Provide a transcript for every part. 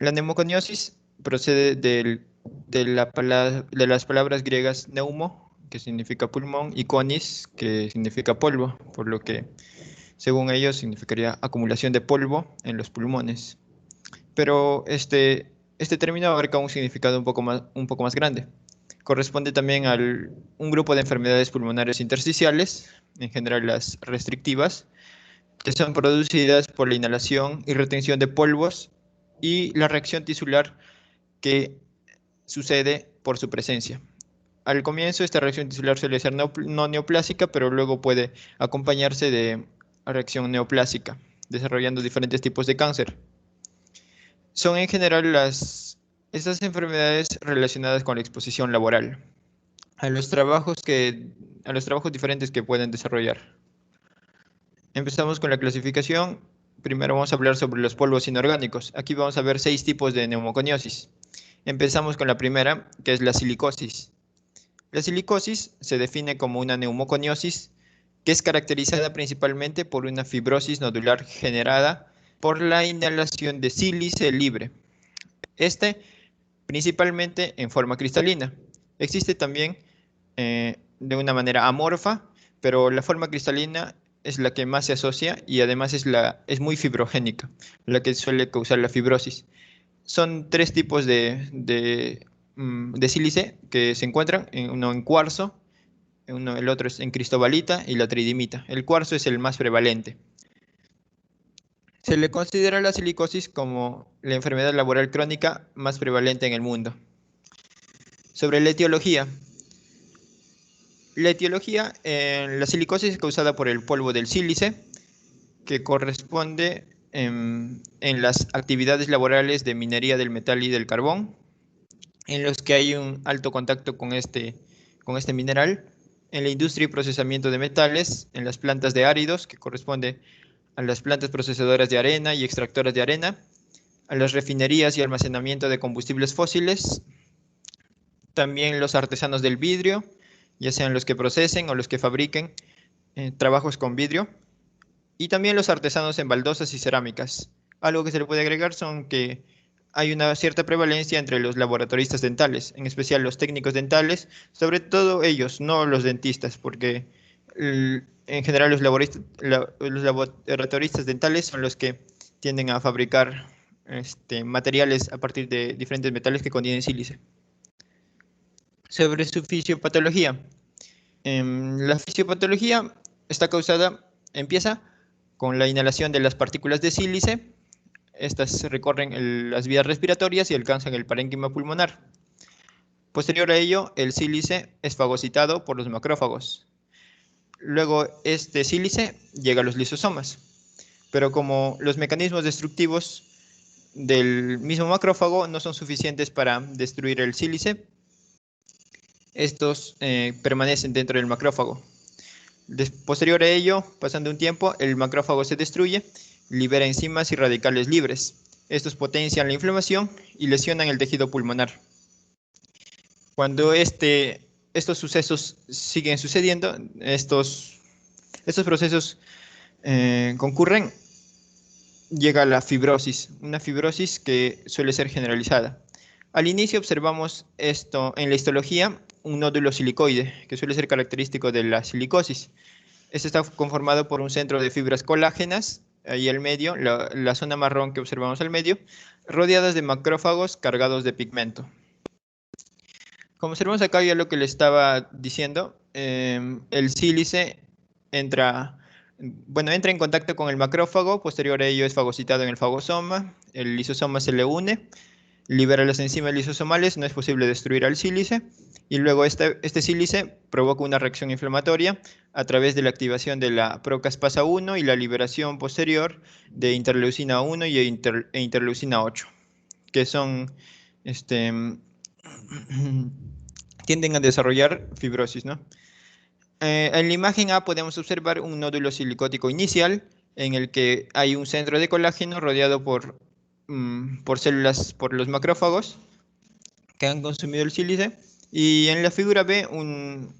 La neumoconiosis procede de las palabras griegas neumo, que significa pulmón, y conis, que significa polvo, por lo que, según ellos, significaría acumulación de polvo en los pulmones. Pero este término abarca un significado un poco más grande. Corresponde también a un grupo de enfermedades pulmonares intersticiales, en general las restrictivas, que son producidas por la inhalación y retención de polvos y la reacción tisular que sucede por su presencia. Al comienzo, esta reacción tisular suele ser no neoplásica, pero luego puede acompañarse de reacción neoplásica, desarrollando diferentes tipos de cáncer. Son en general estas enfermedades relacionadas con la exposición laboral, a a los trabajos diferentes que pueden desarrollar. Empezamos con la clasificación. Primero vamos a hablar sobre los polvos inorgánicos. Aquí vamos a ver 6 tipos de neumoconiosis. Empezamos con la primera, que es la silicosis. La silicosis se define como una neumoconiosis que es caracterizada principalmente por una fibrosis nodular generada por la inhalación de sílice libre. Principalmente en forma cristalina. Existe también de una manera amorfa, pero la forma cristalina es la que más se asocia y además es muy fibrogénica, la que suele causar la fibrosis. Son 3 tipos de sílice que se encuentran, uno en cuarzo, el otro es en cristobalita y la tridimita. El cuarzo es el más prevalente. Se le considera la silicosis como la enfermedad laboral crónica más prevalente en el mundo. Sobre la etiología. La silicosis es causada por el polvo del sílice, que corresponde en las actividades laborales de minería del metal y del carbón, en los que hay un alto contacto con este mineral, en la industria y procesamiento de metales, en las plantas de áridos, que corresponde a las plantas procesadoras de arena y extractoras de arena, a las refinerías y almacenamiento de combustibles fósiles, también los artesanos del vidrio, ya sean los que procesen o los que fabriquen trabajos con vidrio, y también los artesanos en baldosas y cerámicas. Algo que se le puede agregar son que hay una cierta prevalencia entre los laboratoristas dentales, en especial los técnicos dentales, sobre todo ellos, no los dentistas, porque en general los laboratoristas dentales son los que tienden a fabricar materiales a partir de diferentes metales que contienen sílice. Sobre su fisiopatología. La fisiopatología empieza con la inhalación de las partículas de sílice. Estas recorren las vías respiratorias y alcanzan el parénquima pulmonar. Posterior a ello, el sílice es fagocitado por los macrófagos. Luego, este sílice llega a los lisosomas. Pero como los mecanismos destructivos del mismo macrófago no son suficientes para destruir el sílice, estos permanecen dentro del macrófago. Posterior a ello, pasando un tiempo, el macrófago se destruye, libera enzimas y radicales libres. Estos potencian la inflamación y lesionan el tejido pulmonar. Cuando estos sucesos siguen sucediendo, estos procesos concurren, llega la fibrosis, una fibrosis que suele ser generalizada. Al inicio observamos esto en la histología, un nódulo silicoide, que suele ser característico de la silicosis. Este está conformado por un centro de fibras colágenas, ahí al medio, la zona marrón que observamos al medio, rodeadas de macrófagos cargados de pigmento. Como observamos acá, ya lo que le estaba diciendo, el sílice entra en contacto con el macrófago, posterior a ello es fagocitado en el fagosoma, el lisosoma se le une, libera las enzimas lisosomales, no es posible destruir al sílice, y luego este sílice provoca una reacción inflamatoria a través de la activación de la procaspasa 1 y la liberación posterior de interleucina 1 e interleucina 8, que son, tienden a desarrollar fibrosis, ¿no? En la imagen A podemos observar un nódulo silicótico inicial en el que hay un centro de colágeno rodeado por células, por los macrófagos que han consumido el sílice, y en la figura B un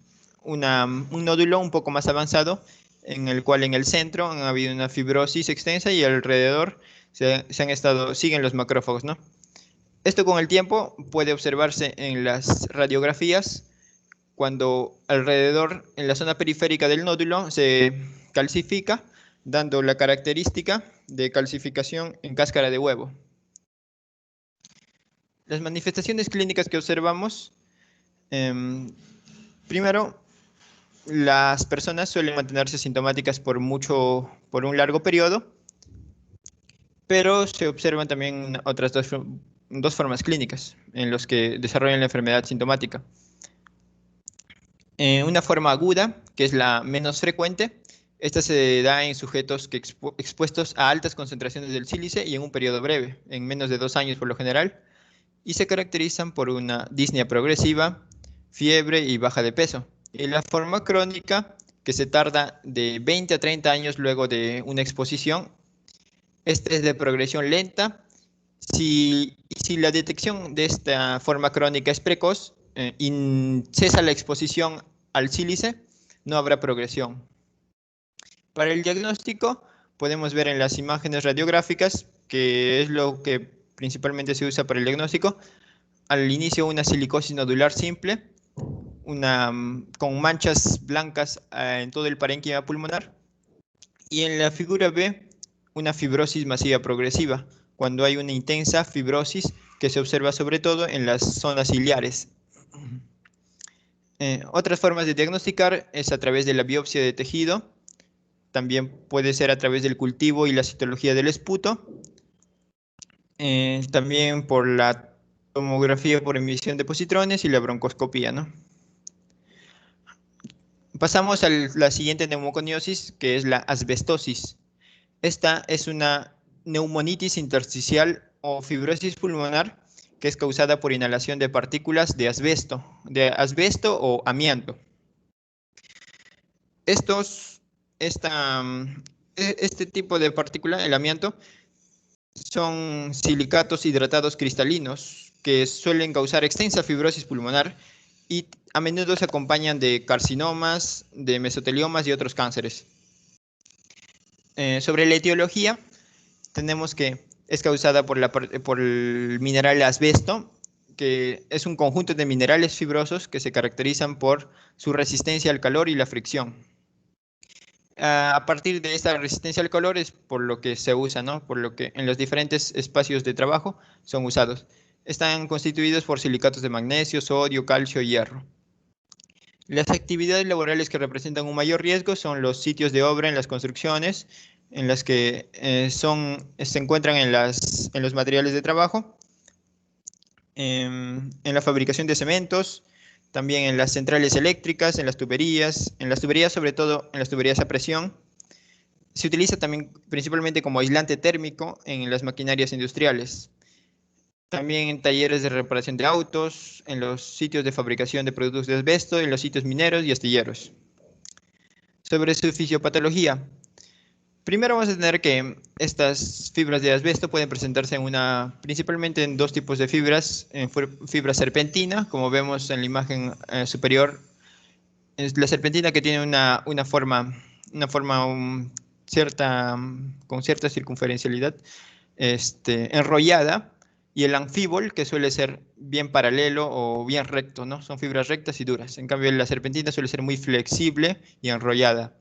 nódulo un poco más avanzado en el cual en el centro ha habido una fibrosis extensa y alrededor siguen los macrófagos, ¿no? Esto con el tiempo puede observarse en las radiografías cuando alrededor, en la zona periférica del nódulo, se calcifica, dando la característica de calcificación en cáscara de huevo. Las manifestaciones clínicas que observamos, primero, las personas suelen mantenerse sintomáticas por un largo periodo, pero se observan también otras dos formas clínicas en los que desarrollan la enfermedad sintomática. Una forma aguda, que es la menos frecuente, esta se da en sujetos expuestos a altas concentraciones del sílice y en un periodo breve, en menos de 2 años por lo general, y se caracterizan por una disnea progresiva, fiebre y baja de peso. Y la forma crónica, que se tarda de 20 a 30 años luego de una exposición, esta es de progresión lenta. Si la detección de esta forma crónica es precoz y cesa la exposición al sílice, no habrá progresión. Para el diagnóstico, podemos ver en las imágenes radiográficas, que es lo que principalmente se usa para el diagnóstico, al inicio una silicosis nodular simple, con manchas blancas en todo el parénquima pulmonar, y en la figura B, una fibrosis masiva progresiva, cuando hay una intensa fibrosis que se observa sobre todo en las zonas ciliares. Otras formas de diagnosticar es a través de la biopsia de tejido, también puede ser a través del cultivo y la citología del esputo, también por la tomografía por emisión de positrones y la broncoscopía, ¿no? Pasamos a la siguiente neumoconiosis, que es la asbestosis. Esta es una neumonitis intersticial o fibrosis pulmonar que es causada por inhalación de partículas de asbesto o amianto. Este tipo de partícula, el amianto, son silicatos hidratados cristalinos que suelen causar extensa fibrosis pulmonar y a menudo se acompañan de carcinomas, de mesoteliomas y otros cánceres. Sobre la etiología, tenemos que es causada por el mineral asbesto, que es un conjunto de minerales fibrosos que se caracterizan por su resistencia al calor y la fricción. A partir de esta resistencia al calor es por lo que se usa, ¿no? Por lo que en los diferentes espacios de trabajo son usados. Están constituidos por silicatos de magnesio, sodio, calcio y hierro. Las actividades laborales que representan un mayor riesgo son los sitios de obra en las construcciones, en las que se encuentran en los materiales de trabajo, en la fabricación de cementos, también en las centrales eléctricas, en las tuberías sobre todo en las tuberías a presión. Se utiliza también principalmente como aislante térmico en las maquinarias industriales. También en talleres de reparación de autos, en los sitios de fabricación de productos de asbesto, en los sitios mineros y astilleros. Sobre su fisiopatología. Primero vamos a tener que estas fibras de asbesto pueden presentarse principalmente en dos tipos de fibras. En fibra serpentina, como vemos en la imagen superior. Es la serpentina que tiene una forma con cierta circunferencialidad enrollada, y el anfíbol, que suele ser bien paralelo o bien recto, ¿no? Son fibras rectas y duras. En cambio, la serpentina suele ser muy flexible y enrollada.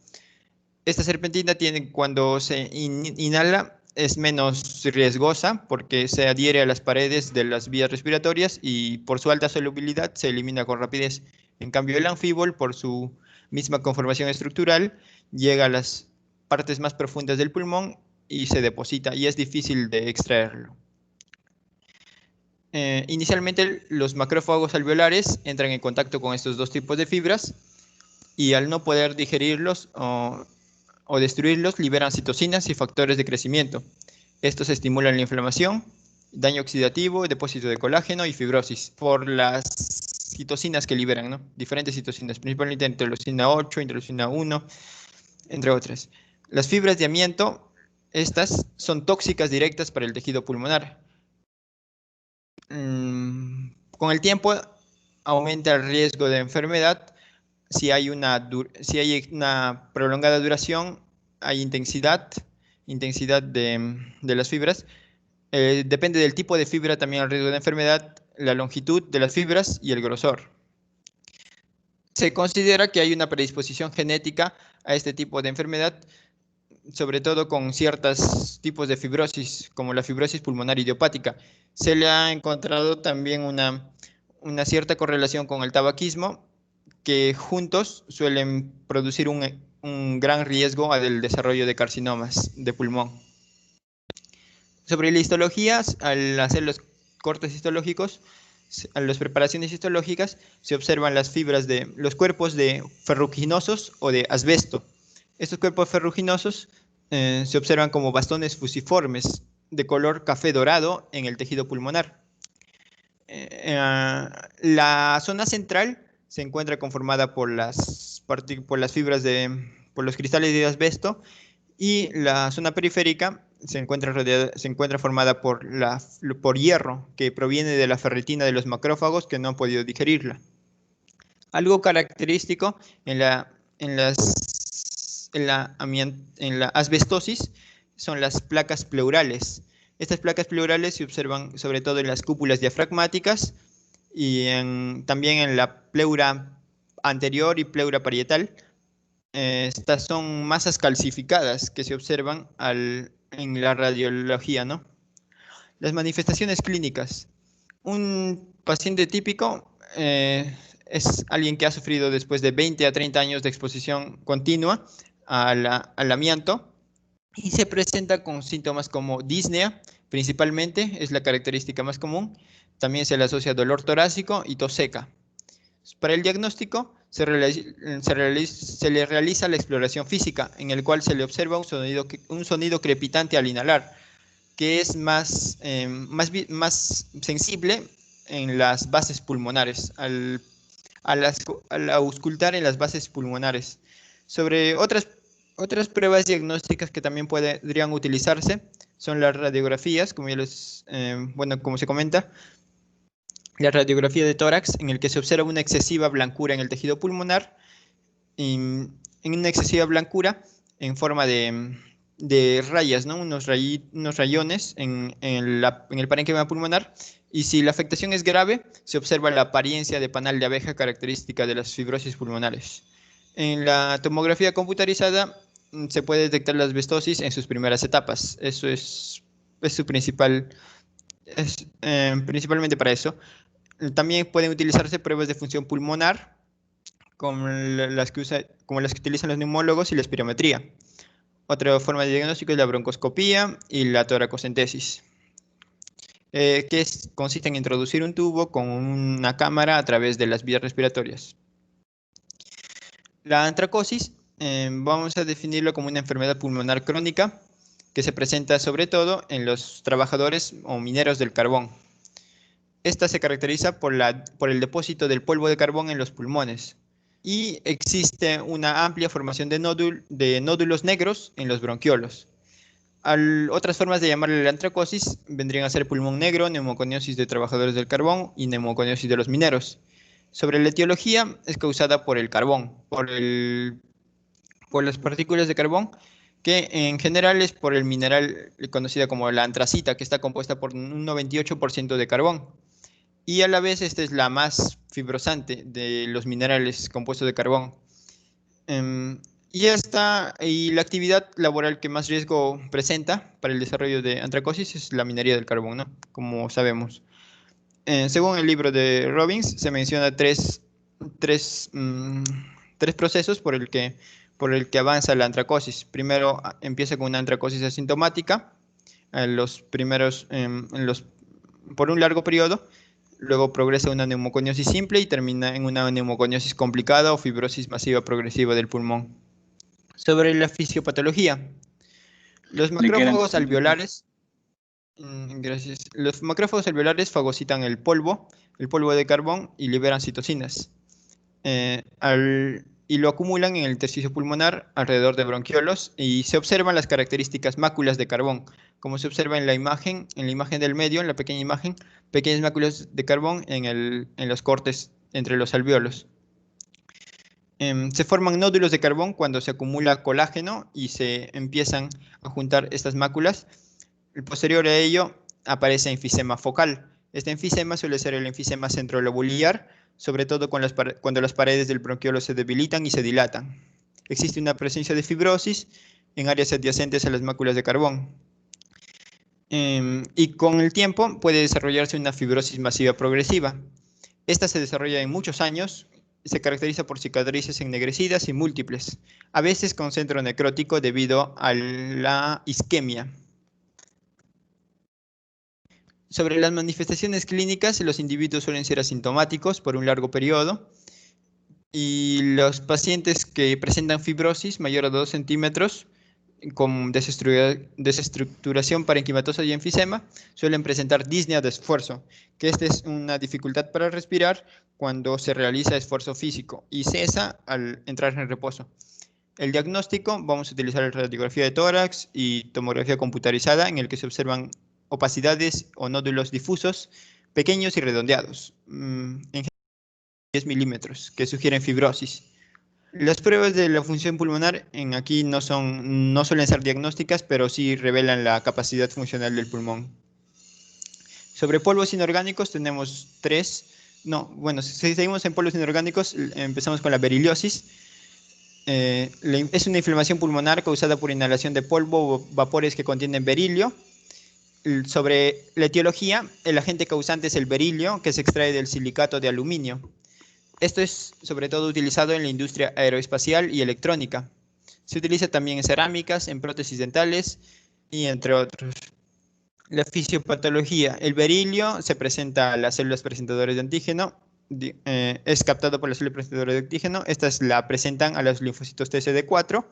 Esta serpentina cuando se inhala, es menos riesgosa porque se adhiere a las paredes de las vías respiratorias y por su alta solubilidad se elimina con rapidez. En cambio, el anfíbol, por su misma conformación estructural, llega a las partes más profundas del pulmón y se deposita y es difícil de extraerlo. Inicialmente, los macrófagos alveolares entran en contacto con estos dos tipos de fibras y al no poder digerirlos o destruirlos, liberan citocinas y factores de crecimiento. Estos estimulan la inflamación, daño oxidativo, depósito de colágeno y fibrosis por las citocinas que liberan, ¿no? Diferentes citocinas, principalmente interleucina 8, interleucina 1, entre otras. Las fibras de amianto, estas son tóxicas directas para el tejido pulmonar. Con el tiempo aumenta el riesgo de enfermedad. Si hay una prolongada duración, hay intensidad de las fibras, Depende del tipo de fibra también el riesgo de enfermedad, la longitud de las fibras y el grosor. Se considera que hay una predisposición genética a este tipo de enfermedad, sobre todo con ciertos tipos de fibrosis, como la fibrosis pulmonar idiopática. Se le ha encontrado también una cierta correlación con el tabaquismo, que juntos suelen producir un gran riesgo al desarrollo de carcinomas de pulmón. Sobre la histología, al hacer los cortes histológicos, a las preparaciones histológicas, se observan las fibras de los cuerpos de ferruginosos o de asbesto. Estos cuerpos ferruginosos se observan como bastones fusiformes de color café dorado en el tejido pulmonar. La zona central se encuentra conformada por las fibras por los cristales de asbesto, y la zona periférica se encuentra formada por hierro, que proviene de la ferritina de los macrófagos que no han podido digerirla. Algo característico en la asbestosis son las placas pleurales. Estas placas pleurales se observan sobre todo en las cúpulas diafragmáticas y también en la pleura anterior y pleura parietal. Estas son masas calcificadas que se observan en la radiología, ¿no? Las manifestaciones clínicas. Un paciente típico es alguien que ha sufrido después de 20 a 30 años de exposición continua al amianto y se presenta con síntomas como disnea, principalmente, es la característica más común. También se le asocia dolor torácico y tos seca. Para el diagnóstico se le realiza la exploración física, en el cual se le observa un sonido crepitante al inhalar, que es más sensible en las bases pulmonares, al auscultar en las bases pulmonares. Sobre otras pruebas diagnósticas que también podrían utilizarse son las radiografías, como se comenta, la radiografía de tórax, en el que se observa una excesiva blancura en el tejido pulmonar, en una excesiva blancura en forma de rayas, ¿no? Unos rayones en el parénquima pulmonar, y si la afectación es grave, se observa la apariencia de panal de abeja característica de las fibrosis pulmonares. En la tomografía computarizada se puede detectar la asbestosis en sus primeras etapas. Eso es su principalmente para eso. También pueden utilizarse pruebas de función pulmonar, como las que utilizan los neumólogos, y la espirometría. Otra forma de diagnóstico es la broncoscopía y la toracocentesis, consiste en introducir un tubo con una cámara a través de las vías respiratorias. La antracosis, vamos a definirlo como una enfermedad pulmonar crónica que se presenta sobre todo en los trabajadores o mineros del carbón. Esta se caracteriza por el depósito del polvo de carbón en los pulmones, y existe una amplia formación de nódulos negros en los bronquiolos. Otras formas de llamarle la antracosis vendrían a ser pulmón negro, neumoconiosis de trabajadores del carbón y neumoconiosis de los mineros. Sobre la etiología, es causada por el carbón, por las partículas de carbón, que en general es por el mineral conocido como la antracita, que está compuesta por un 98% de carbón. Y a la vez esta es la más fibrosante de los minerales compuestos de carbón. Y la actividad laboral que más riesgo presenta para el desarrollo de antracosis es la minería del carbón, ¿no? Como sabemos. Según el libro de Robbins, se menciona tres procesos por el que avanza la antracosis. Primero empieza con una antracosis asintomática, por un largo periodo. Luego progresa a una neumoconiosis simple y termina en una neumoconiosis complicada o fibrosis masiva progresiva del pulmón. Sobre la fisiopatología, los macrófagos alveolares, gracias. Los macrófagos alveolares fagocitan el polvo de carbón, y liberan citocinas. Y lo acumulan en el intersticio pulmonar alrededor de bronquiolos, y se observan las características máculas de carbón, como se observa en la imagen del medio, en la pequeña imagen, pequeñas máculas de carbón en los cortes entre los alvéolos. Se forman nódulos de carbón cuando se acumula colágeno y se empiezan a juntar estas máculas. Posterior a ello aparece enfisema focal. Este enfisema suele ser el enfisema centrolobular, sobre todo cuando las paredes del bronquiolo se debilitan y se dilatan. Existe una presencia de fibrosis en áreas adyacentes a las máculas de carbón. Y con el tiempo puede desarrollarse una fibrosis masiva progresiva. Esta se desarrolla en muchos años, se caracteriza por cicatrices ennegrecidas y múltiples, a veces con centro necrótico debido a la isquemia. Sobre las manifestaciones clínicas, los individuos suelen ser asintomáticos por un largo periodo y los pacientes que presentan fibrosis mayor a 2 centímetros con desestructuración parenquimatosa y enfisema suelen presentar disnea de esfuerzo, que esta es una dificultad para respirar cuando se realiza esfuerzo físico y cesa al entrar en reposo. El diagnóstico, vamos a utilizar la radiografía de tórax y tomografía computarizada en el que se observan opacidades o nódulos difusos, pequeños y redondeados, en general 10 milímetros, que sugieren fibrosis. Las pruebas de la función pulmonar aquí no suelen ser diagnósticas, pero sí revelan la capacidad funcional del pulmón. Sobre polvos inorgánicos tenemos 3. Si seguimos en polvos inorgánicos, empezamos con la beriliosis. Es una inflamación pulmonar causada por inhalación de polvo o vapores que contienen berilio. Sobre la etiología, el agente causante es el berilio, que se extrae del silicato de aluminio. Esto es sobre todo utilizado en la industria aeroespacial y electrónica. Se utiliza también en cerámicas, en prótesis dentales y entre otros. La fisiopatología. El berilio se presenta a las células presentadoras de antígeno. Es captado por las células presentadoras de antígeno. Estas la presentan a los linfocitos TCD4.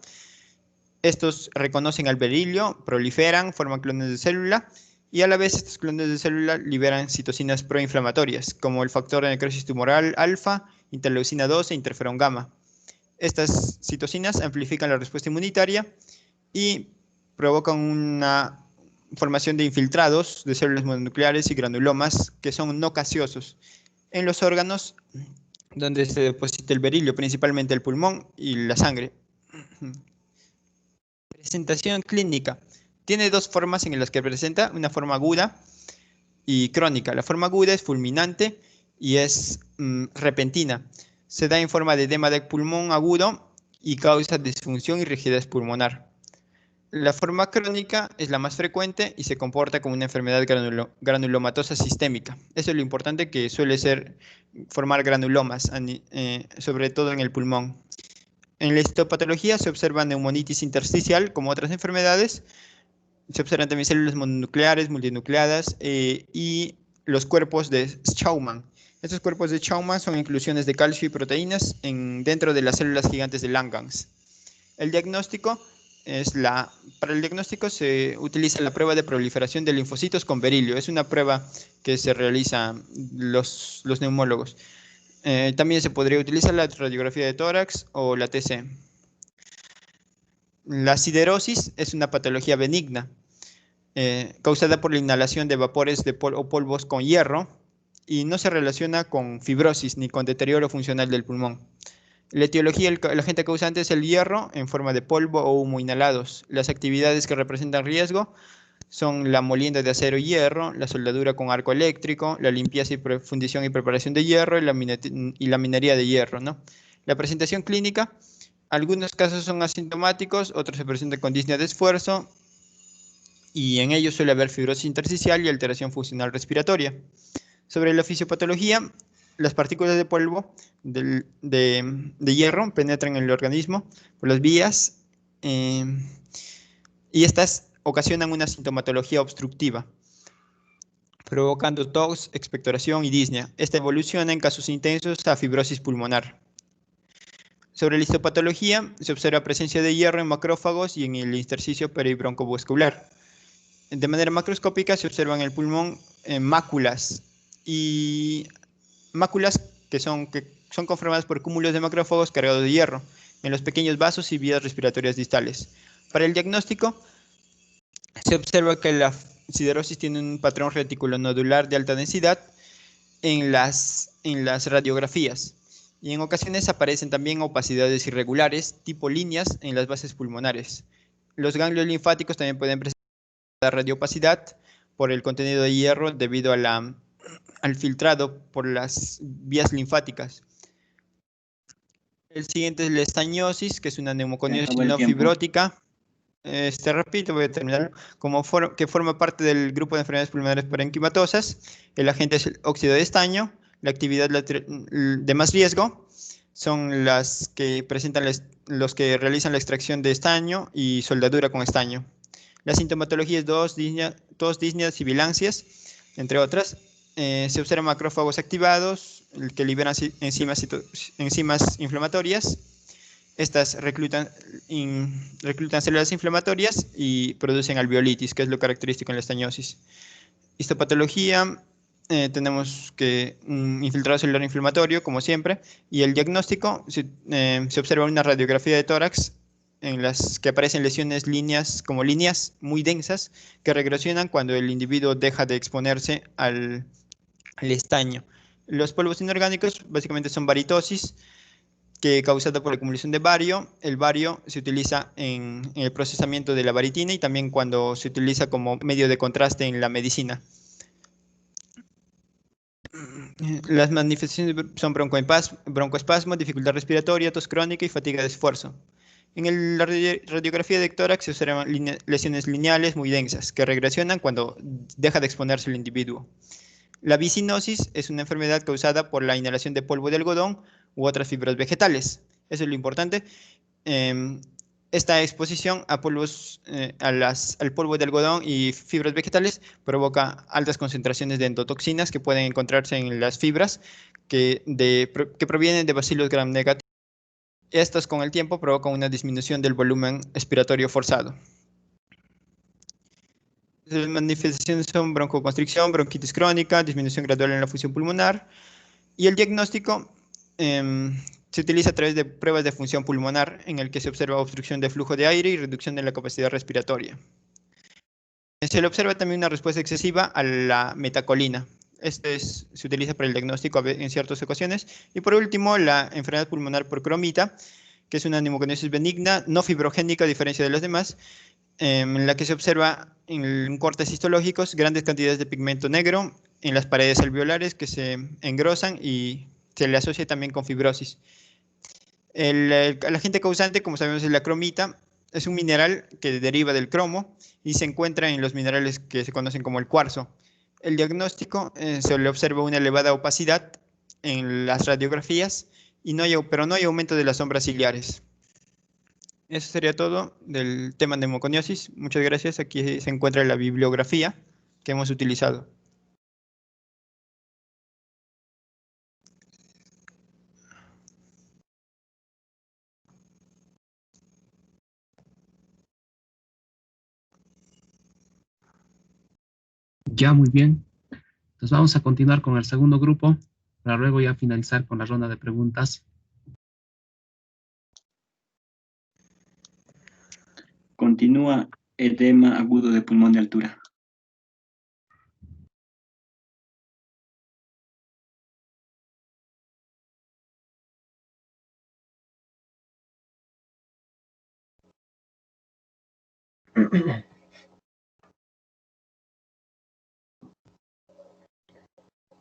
Estos reconocen al berilio, proliferan, forman clones de célula y a la vez estos clones de célula liberan citocinas proinflamatorias como el factor de necrosis tumoral alfa, interleucina 2 e interferón gamma. Estas citocinas amplifican la respuesta inmunitaria y provocan una formación de infiltrados de células mononucleares y granulomas que son no gaseosos en los órganos donde se deposita el berilio, principalmente el pulmón y la sangre. Presentación clínica. Tiene 2 formas en las que presenta, una forma aguda y crónica. La forma aguda es fulminante y es repentina. Se da en forma de edema del pulmón agudo y causa disfunción y rigidez pulmonar. La forma crónica es la más frecuente y se comporta como una enfermedad granulomatosa sistémica. Eso es lo importante, que suele formar granulomas, sobre todo en el pulmón. En la histopatología se observa neumonitis intersticial como otras enfermedades. Se observan también células mononucleares, multinucleadas y los cuerpos de Schaumann. Estos cuerpos de Schaumann son inclusiones de calcio y proteínas dentro de las células gigantes de Langerhans. El diagnóstico para el diagnóstico se utiliza la prueba de proliferación de linfocitos con berilio. Es una prueba que se realiza los neumólogos. También se podría utilizar la radiografía de tórax o la TC. La siderosis es una patología benigna causada por la inhalación de vapores o polvos con hierro y no se relaciona con fibrosis ni con deterioro funcional del pulmón. La etiología, el agente causante es el hierro en forma de polvo o humo inhalados. Las actividades que representan riesgo son la molienda de acero y hierro, la soldadura con arco eléctrico, la limpieza y fundición y preparación de hierro y la minería de hierro, ¿no? La presentación clínica, algunos casos son asintomáticos, otros se presentan con disnea de esfuerzo y en ellos suele haber fibrosis intersticial y alteración funcional respiratoria. Sobre la fisiopatología, las partículas de polvo de hierro penetran en el organismo por las vías y estas ocasionan una sintomatología obstructiva, provocando tos, expectoración y disnea. Esta evoluciona en casos intensos a fibrosis pulmonar. Sobre la histopatología, se observa presencia de hierro en macrófagos y en el intersticio peribroncovascular. De manera macroscópica se observan en el pulmón máculas que son conformadas por cúmulos de macrófagos cargados de hierro en los pequeños vasos y vías respiratorias distales. Para el diagnóstico, se observa que la siderosis tiene un patrón reticulonodular de alta densidad en las radiografías y en ocasiones aparecen también opacidades irregulares tipo líneas en las bases pulmonares. Los ganglios linfáticos también pueden presentar radiopacidad por el contenido de hierro debido a al filtrado por las vías linfáticas. El siguiente es la estañosis, que es una neumoconiosis no fibrótica. Repito, voy a terminar. Que forma parte del grupo de enfermedades pulmonares parenquimatosas. El agente es el óxido de estaño. La actividad de más riesgo son las que presentan los que realizan la extracción de estaño y soldadura con estaño. La sintomatología es tos, disnea, sibilancias, entre otras. Se observan macrófagos activados que liberan enzimas inflamatorias. Estas reclutan células inflamatorias y producen alveolitis, que es lo característico en la estañosis. Histopatología, tenemos que un infiltrado celular inflamatorio, como siempre, y el diagnóstico se observa una radiografía de tórax en las que aparecen lesiones líneas muy densas que regresionan cuando el individuo deja de exponerse al estaño. Los polvos inorgánicos básicamente son varitosis, que causada por la acumulación de bario. El bario se utiliza en el procesamiento de la varitina y también cuando se utiliza como medio de contraste en la medicina. Las manifestaciones son broncoespasmo, dificultad respiratoria, tos crónica y fatiga de esfuerzo. En la radiografía de tórax se observan lesiones lineales muy densas que regresionan cuando deja de exponerse el individuo. La vicinosis es una enfermedad causada por la inhalación de polvo de algodón u otras fibras vegetales. Eso es lo importante. Esta exposición a polvos, al polvo de algodón y fibras vegetales provoca altas concentraciones de endotoxinas que pueden encontrarse en las fibras que provienen de bacilos gram negativos. Estos con el tiempo provocan una disminución del volumen expiratorio forzado. Las manifestaciones son broncoconstricción, bronquitis crónica, disminución gradual en la función pulmonar. Y el diagnóstico se utiliza a través de pruebas de función pulmonar en el que se observa obstrucción de flujo de aire y reducción de la capacidad respiratoria. Se le observa también una respuesta excesiva a la metacolina. Se utiliza para el diagnóstico en ciertas ocasiones. Y por último, la enfermedad pulmonar por cromita, que es una neumoconiosis benigna, no fibrogénica a diferencia de las demás, en la que se observa en cortes histológicos grandes cantidades de pigmento negro en las paredes alveolares que se engrosan y se le asocia también con fibrosis. El agente causante, como sabemos, es la cromita. Es un mineral que deriva del cromo y se encuentra en los minerales que se conocen como el cuarzo. El diagnóstico se le observa una elevada opacidad en las radiografías, pero no hay aumento de las sombras ciliares. Eso sería todo del tema de neumoconiosis. Muchas gracias. Aquí se encuentra la bibliografía que hemos utilizado. Ya, muy bien. Entonces vamos a continuar con el segundo grupo para luego ya finalizar con la ronda de preguntas. Continúa edema agudo de pulmón de altura.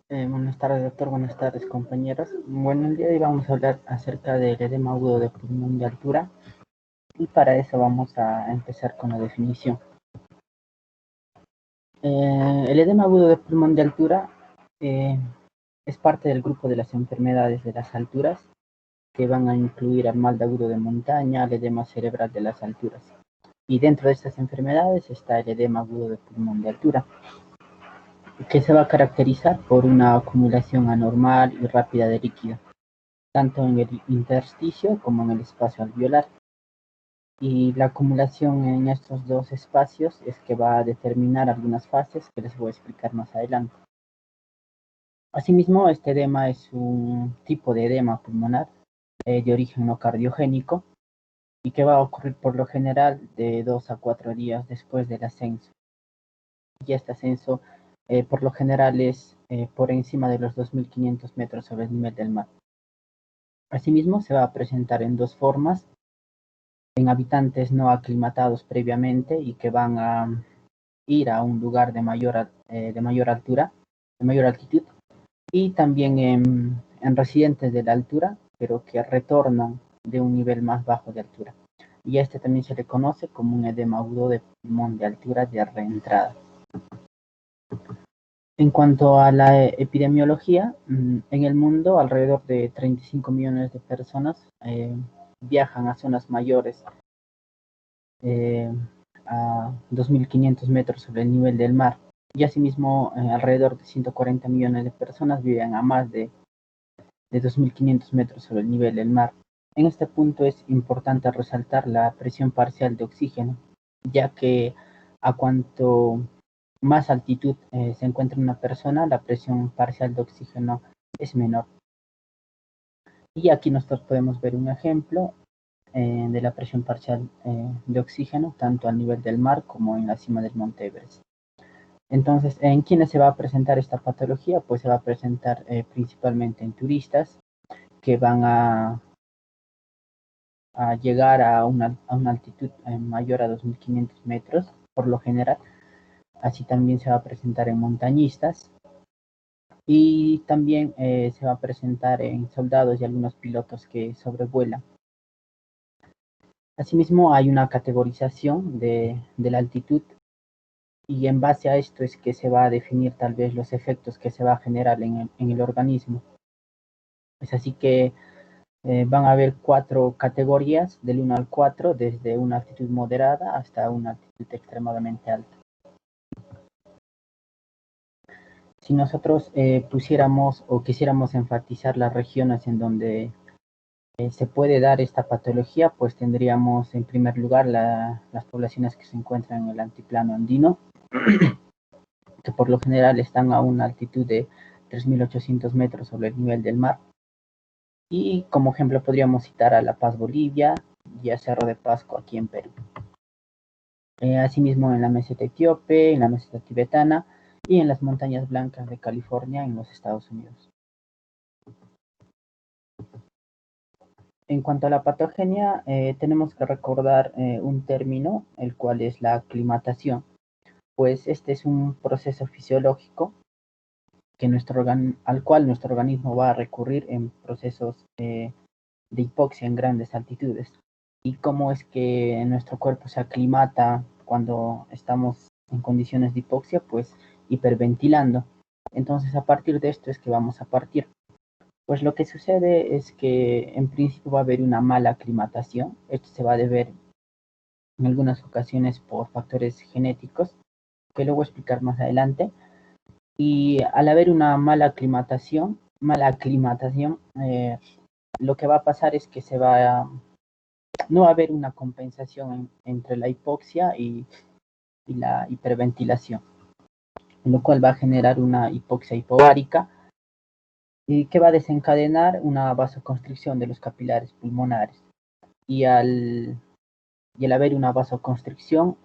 Buenas tardes, doctor. Buenas tardes, compañeros. Bueno, el día de hoy vamos a hablar acerca del edema agudo de pulmón de altura y para eso vamos a empezar con la definición. El edema agudo de pulmón de altura es parte del grupo de las enfermedades de las alturas que van a incluir al mal de agudo de montaña, al edema cerebral de las alturas. Y dentro de estas enfermedades está el edema agudo de pulmón de altura, que se va a caracterizar por una acumulación anormal y rápida de líquido, tanto en el intersticio como en el espacio alveolar. Y la acumulación en estos dos espacios es que va a determinar algunas fases que les voy a explicar más adelante. Asimismo, este edema es un tipo de edema pulmonar de origen no cardiogénico y que va a ocurrir por lo general de 2 a 4 días después del ascenso. Y este ascenso por lo general es por encima de los 2.500 metros sobre el nivel del mar. Asimismo, se va a presentar en dos formas: en habitantes no aclimatados previamente y que van a ir a un lugar de mayor altura, de mayor altitud, y también en residentes de la altura, pero que retornan de un nivel más bajo de altura. Y a este también se le conoce como un edema agudo de pulmón de altura de reentrada. En cuanto a la epidemiología, en el mundo alrededor de 35 millones de personas viajan a zonas mayores a 2.500 metros sobre el nivel del mar, y asimismo alrededor de 140 millones de personas viven a más de 2.500 metros sobre el nivel del mar. En este punto es importante resaltar la presión parcial de oxígeno, ya que a cuanto más altitud se encuentra una persona, la presión parcial de oxígeno es menor. Y aquí nosotros podemos ver un ejemplo de la presión parcial de oxígeno, tanto a nivel del mar como en la cima del Monte Everest. Entonces, ¿en quiénes se va a presentar esta patología? Pues se va a presentar principalmente en turistas que van a llegar a una altitud mayor a 2.500 metros, por lo general. Así también se va a presentar en montañistas y también se va a presentar en soldados y algunos pilotos que sobrevuelan. Asimismo, hay una categorización de la altitud, y en base a esto es que se va a definir tal vez los efectos que se va a generar en el organismo. Es así que van a haber 4 categorías del 1 al 4, desde una altitud moderada hasta una altitud extremadamente alta. Si nosotros pusiéramos o quisiéramos enfatizar las regiones en donde se puede dar esta patología, pues tendríamos en primer lugar las poblaciones que se encuentran en el altiplano andino, que por lo general están a una altitud de 3.800 metros sobre el nivel del mar. Y como ejemplo podríamos citar a La Paz, Bolivia, y a Cerro de Pasco aquí en Perú. Asimismo en la meseta etíope, en la meseta tibetana y en las montañas blancas de California en los Estados Unidos. En cuanto a la patogenia, tenemos que recordar un término, el cual es la aclimatación, pues este es un proceso fisiológico que al cual nuestro organismo va a recurrir en procesos de hipoxia en grandes altitudes. ¿Y cómo es que nuestro cuerpo se aclimata cuando estamos en condiciones de hipoxia? Pues hiperventilando. Entonces a partir de esto es que vamos a partir. Pues lo que sucede es que en principio va a haber una mala aclimatación. Esto se va a deber en algunas ocasiones por factores genéticos, que luego voy a explicar más adelante. Y al haber una mala aclimatación, lo que va a pasar es que no va a haber una compensación entre la hipoxia y la hiperventilación, lo cual va a generar una hipoxia hipobaríca y que va a desencadenar una vasoconstricción de los capilares pulmonares. Y al haber una vasoconstricción,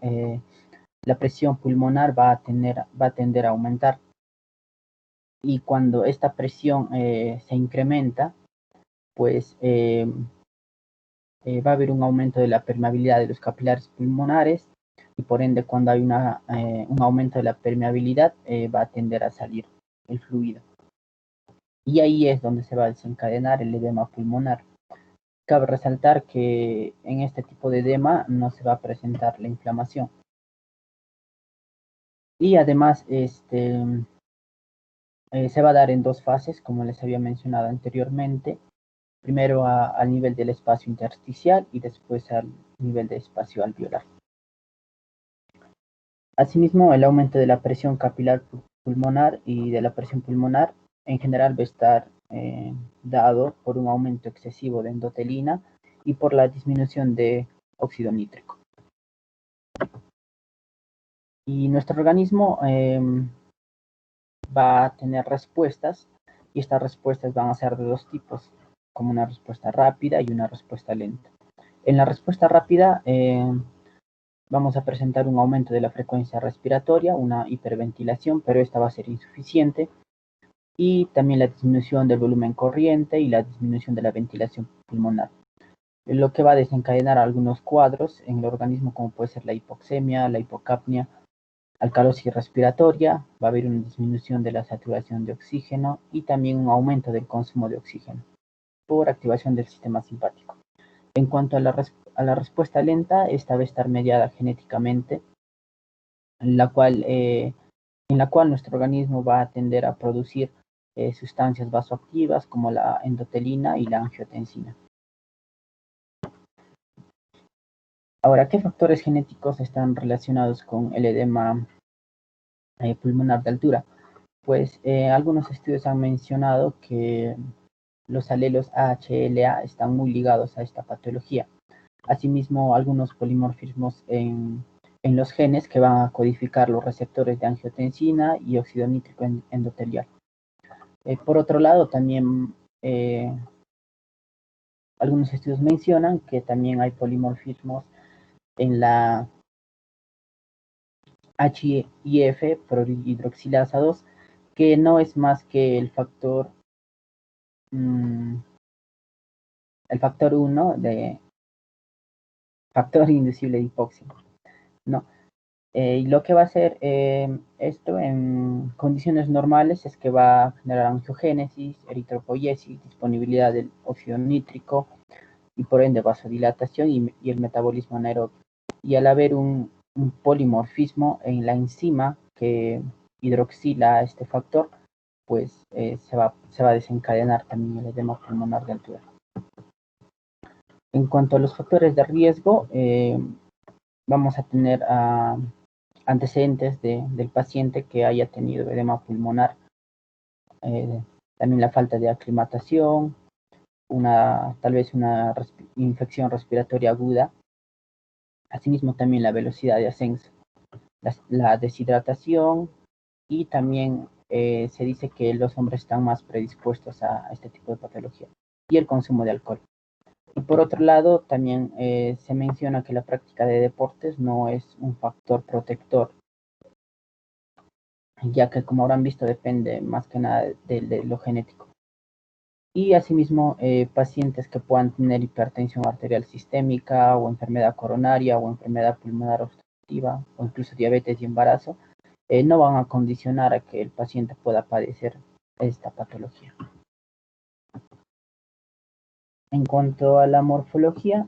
la presión pulmonar va a tender a aumentar. Y cuando esta presión se incrementa, pues va a haber un aumento de la permeabilidad de los capilares pulmonares, y por ende cuando hay un aumento de la permeabilidad va a tender a salir el fluido. Y ahí es donde se va a desencadenar el edema pulmonar. Cabe resaltar que en este tipo de edema no se va a presentar la inflamación. Y además se va a dar en 2 fases, como les había mencionado anteriormente. Primero al nivel del espacio intersticial y después al nivel de espacio alveolar. Asimismo, el aumento de la presión capilar pulmonar y de la presión pulmonar en general va a estar dado por un aumento excesivo de endotelina y por la disminución de óxido nítrico. Y nuestro organismo va a tener respuestas, y estas respuestas van a ser de 2 tipos, como una respuesta rápida y una respuesta lenta. En la respuesta rápida vamos a presentar un aumento de la frecuencia respiratoria, una hiperventilación, pero esta va a ser insuficiente, y también la disminución del volumen corriente y la disminución de la ventilación pulmonar, lo que va a desencadenar algunos cuadros en el organismo, como puede ser la hipoxemia, la hipocapnia alcalosis respiratoria, va a haber una disminución de la saturación de oxígeno y también un aumento del consumo de oxígeno por activación del sistema simpático. En cuanto a la respuesta lenta, esta va a estar mediada genéticamente, en la cual nuestro organismo va a tender a producir sustancias vasoactivas como la endotelina y la angiotensina. Ahora, ¿qué factores genéticos están relacionados con el edema pulmonar de altura? Pues algunos estudios han mencionado que los alelos AHLA están muy ligados a esta patología. Asimismo, algunos polimorfismos en los genes que van a codificar los receptores de angiotensina y óxido nítrico endotelial. Por otro lado, también algunos estudios mencionan que también hay polimorfismos en la HIF prohidroxilasa 2, que no es más que el factor 1 de factor inducible de hipoxia, ¿no? Y lo que va a hacer esto en condiciones normales es que va a generar angiogénesis, eritropoiesis, disponibilidad del óxido nítrico y por ende vasodilatación y el metabolismo anaerobio. Y al haber un polimorfismo en la enzima que hidroxila este factor, pues se va a desencadenar también el edema pulmonar de altura. En cuanto a los factores de riesgo, vamos a tener antecedentes del paciente que haya tenido edema pulmonar, también la falta de aclimatación, tal vez una infección respiratoria aguda, asimismo también la velocidad de ascenso, la deshidratación y también se dice que los hombres están más predispuestos a este tipo de patología y el consumo de alcohol. Y por otro lado, también se menciona que la práctica de deportes no es un factor protector, ya que como habrán visto depende más que nada de lo genético. Y asimismo, pacientes que puedan tener hipertensión arterial sistémica o enfermedad coronaria o enfermedad pulmonar obstructiva o incluso diabetes y embarazo, no van a condicionar a que el paciente pueda padecer esta patología. En cuanto a la morfología,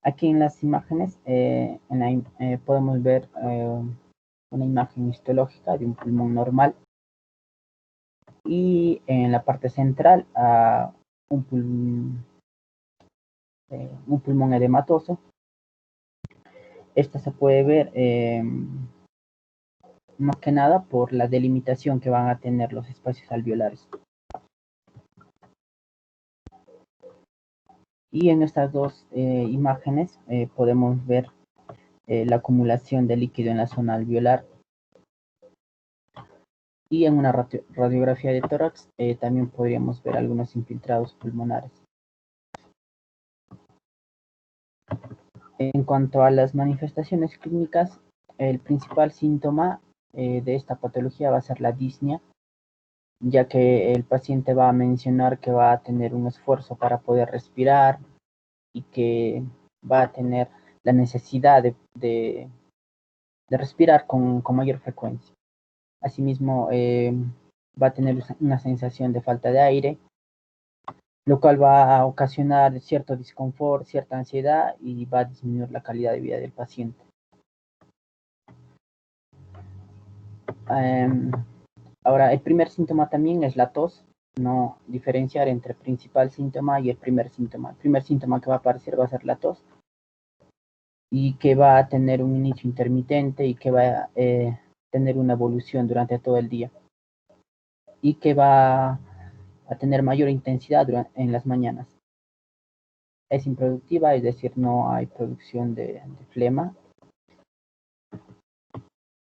aquí en las imágenes podemos ver una imagen histológica de un pulmón normal y en la parte central un pulmón edematoso. Esta se puede ver más que nada por la delimitación que van a tener los espacios alveolares. Y en estas dos imágenes podemos ver la acumulación de líquido en la zona alveolar. Y en una radiografía de tórax también podríamos ver algunos infiltrados pulmonares. En cuanto a las manifestaciones clínicas, el principal síntoma de esta patología va a ser la disnea, ya que el paciente va a mencionar que va a tener un esfuerzo para poder respirar y que va a tener la necesidad de respirar con mayor frecuencia. Asimismo, va a tener una sensación de falta de aire, lo cual va a ocasionar cierto disconfort, cierta ansiedad y va a disminuir la calidad de vida del paciente. Ahora, el primer síntoma también es la tos, no diferenciar entre el principal síntoma y el primer síntoma. El primer síntoma que va a aparecer va a ser la tos y que va a tener un inicio intermitente y que va a tener una evolución durante todo el día y que va a tener mayor intensidad en las mañanas. Es improductiva, es decir, no hay producción de flema.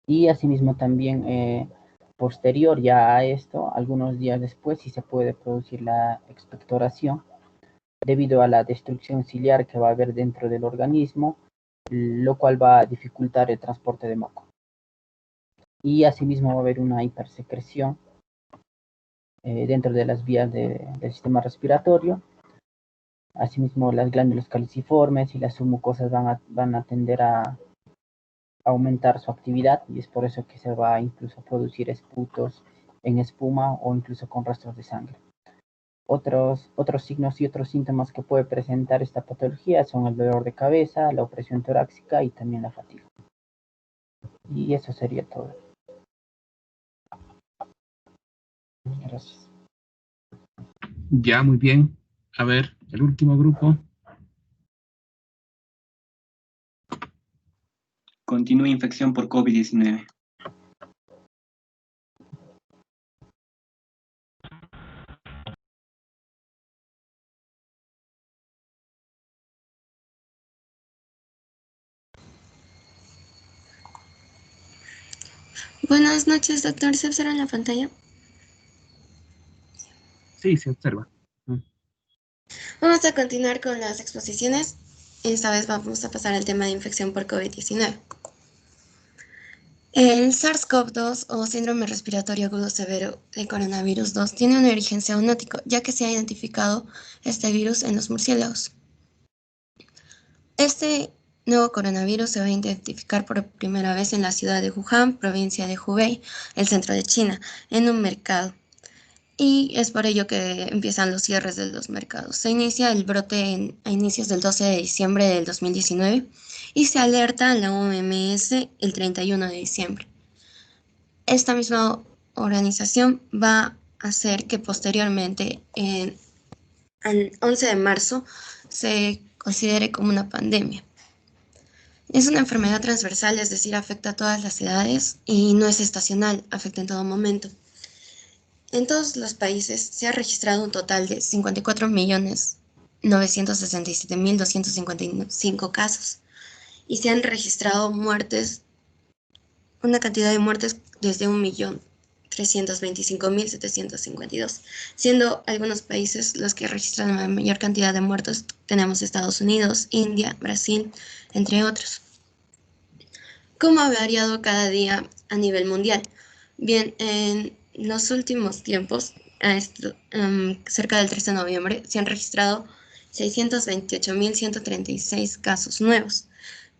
Y asimismo también posterior ya a esto, algunos días después, sí se puede producir la expectoración debido a la destrucción ciliar que va a haber dentro del organismo, lo cual va a dificultar el transporte de moco. Y asimismo va a haber una Asimismo, las glándulas caliciformes y las mucosas van a tender a aumentar su actividad y es por eso que se va incluso a producir esputos en espuma o incluso con rastros de sangre. Otros signos y otros síntomas que puede presentar esta patología son el dolor de cabeza, la opresión torácica y también la fatiga. Y eso sería todo. Gracias. Ya, muy bien. A ver, el último grupo. Continúa infección por COVID-19. Buenas noches, doctor. ¿Se observa en la pantalla? Sí, se observa. Vamos a continuar con las exposiciones. Esta vez vamos a pasar al tema de infección por COVID-19. El SARS-CoV-2 o síndrome respiratorio agudo severo de coronavirus 2 tiene un origen zoonótico, ya que se ha identificado este virus en los murciélagos. Este nuevo coronavirus se va a identificar por primera vez en la ciudad de Wuhan, provincia de Hubei, el centro de China, en un mercado. Y es por ello que empiezan los cierres de los mercados. Se inicia el brote a inicios del 12 de diciembre del 2019 y se alerta a la OMS el 31 de diciembre. Esta misma organización va a hacer que posteriormente, al 11 de marzo, se considere como una pandemia. Es una enfermedad transversal, es decir, afecta a todas las edades y no es estacional, afecta en todo momento. En todos los países se ha registrado un total de 54.967.255 casos y se han registrado muertes, una cantidad de muertes desde 1.325.752, siendo algunos países los que registran la mayor cantidad de muertos. Tenemos Estados Unidos, India, Brasil, entre otros. ¿Cómo ha variado cada día a nivel mundial? Bien, en los últimos tiempos, cerca del 13 de noviembre, se han registrado 628.136 casos nuevos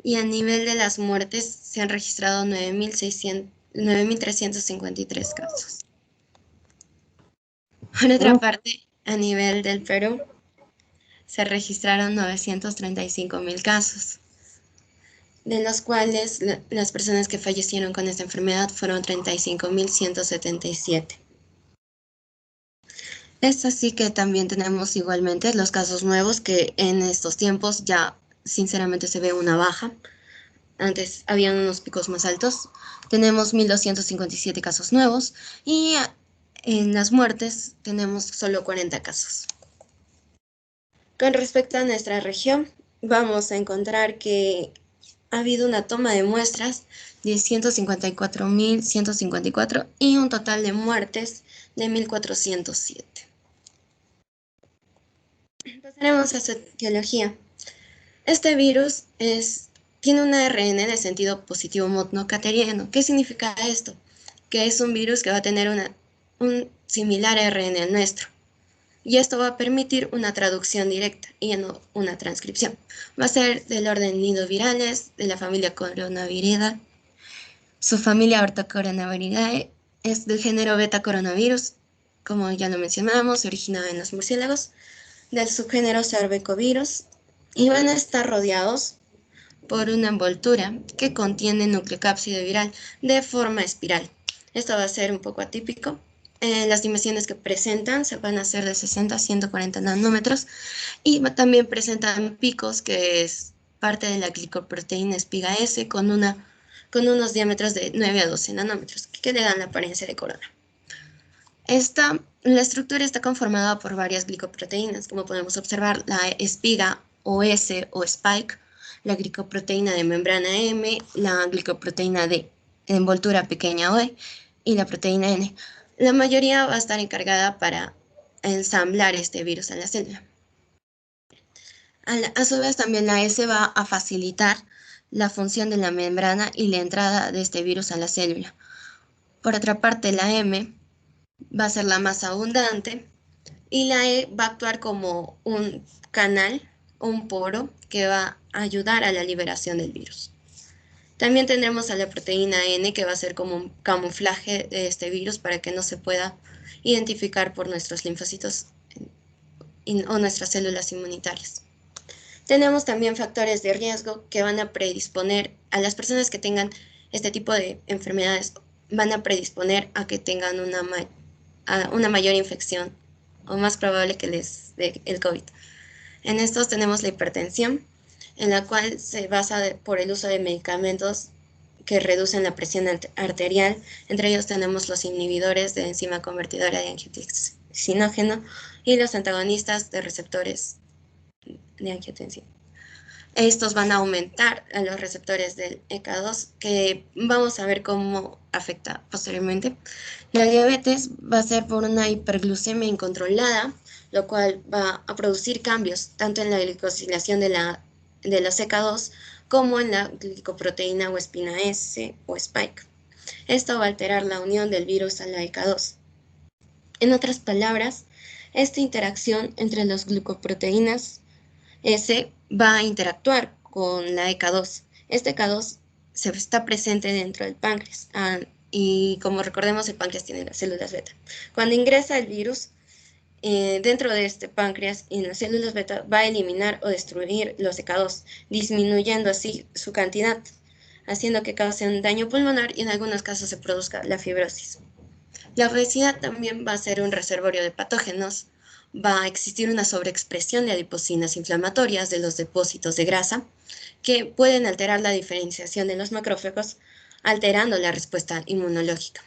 y a nivel de las muertes se han registrado 9.353 casos. Por otra parte, a nivel del Perú, se registraron 935.000 casos, de los cuales las personas que fallecieron con esta enfermedad fueron 35.177. Es así que también tenemos igualmente los casos nuevos, que en estos tiempos ya sinceramente se ve una baja. Antes habían unos picos más altos. Tenemos 1.257 casos nuevos y en las muertes tenemos solo 40 casos. Con respecto a nuestra región, vamos a encontrar que ha habido una toma de muestras de 154.154 y un total de muertes de 1.407. Pasaremos a su etiología. Este virus tiene un ARN de sentido positivo monocateriano. ¿Qué significa esto? Que es un virus que va a tener un similar ARN al nuestro. Y esto va a permitir una traducción directa y no una transcripción. Va a ser del orden nidovirales, de la familia Coronaviridae. Su familia Orthocoronaviridae es del género beta coronavirus, como ya lo mencionamos, se origina en los murciélagos, del subgénero Sarbecovirus, y van a estar rodeados por una envoltura que contiene nucleocápside viral de forma espiral. Esto va a ser un poco atípico. Las dimensiones que presentan se van a ser de 60 a 140 nanómetros y también presentan picos, que es parte de la glicoproteína espiga S, con unos diámetros de 9 a 12 nanómetros, que le dan la apariencia de corona. La estructura está conformada por varias glicoproteínas, como podemos observar la espiga OS o spike, la glicoproteína de membrana M, la glicoproteína de envoltura pequeña OE y la proteína N. La mayoría va a estar encargada para ensamblar este virus a la célula. A su vez, también la S va a facilitar la función de la membrana y la entrada de este virus a la célula. Por otra parte, la M va a ser la más abundante y la E va a actuar como un canal, un poro que va a ayudar a la liberación del virus. También tendremos a la proteína N, que va a ser como un camuflaje de este virus para que no se pueda identificar por nuestros linfocitos o nuestras células inmunitarias. Tenemos también factores de riesgo que van a predisponer a las personas que tengan este tipo de enfermedades, van a predisponer a que tengan una mayor infección o más probable que les dé el COVID. En estos tenemos la hipertensión, en la cual se basa por el uso de medicamentos que reducen la presión arterial. Entre ellos tenemos los inhibidores de enzima convertidora de angiotensinógeno y los antagonistas de receptores de angiotensina. Estos van a aumentar a los receptores del ECA2, que vamos a ver cómo afecta posteriormente. La diabetes va a ser por una hiperglucemia incontrolada, lo cual va a producir cambios tanto en la glicosilación de los ECA2 como en la glicoproteína o espina S o spike. Esto va a alterar la unión del virus a la ECA2. En otras palabras, esta interacción entre las glucoproteínas S va a interactuar con la ECA2. Este ECA2 está presente dentro del páncreas y como recordemos el páncreas tiene las células beta. Cuando ingresa el virus dentro de este páncreas y en las células beta va a eliminar o destruir los ECA2, disminuyendo así su cantidad, haciendo que cause un daño pulmonar y en algunos casos se produzca la fibrosis. La obesidad también va a ser un reservorio de patógenos. Va a existir una sobreexpresión de adipocinas inflamatorias de los depósitos de grasa que pueden alterar la diferenciación de los macrófagos, alterando la respuesta inmunológica.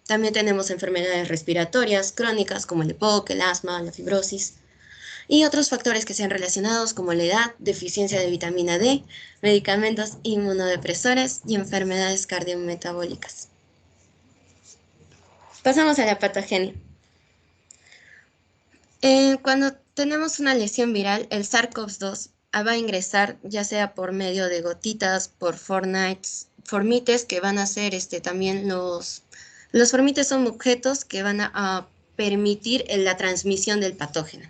También tenemos enfermedades respiratorias crónicas como el EPOC, el asma, la fibrosis y otros factores que sean relacionados como la edad, deficiencia de vitamina D, medicamentos inmunodepresores y enfermedades cardiometabólicas. Pasamos a la patogenia. Cuando tenemos una lesión viral, el SARS-CoV-2 va a ingresar ya sea por medio de gotitas, por formites, que van a ser también los formites son objetos que van a permitir la transmisión del patógeno.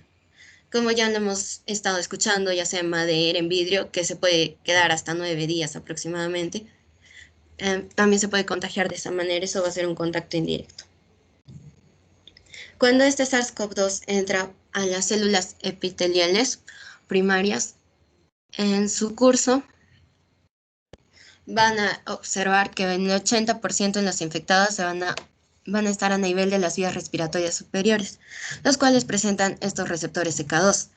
Como ya lo hemos estado escuchando, ya sea en madera, en vidrio, que se puede quedar hasta 9 días aproximadamente. También se puede contagiar de esa manera, eso va a ser un contacto indirecto. Cuando este SARS-CoV-2 entra a las células epiteliales primarias, en su curso van a observar que en el 80% de las infectadas van a estar a nivel de las vías respiratorias superiores, los cuales presentan estos receptores ECA2.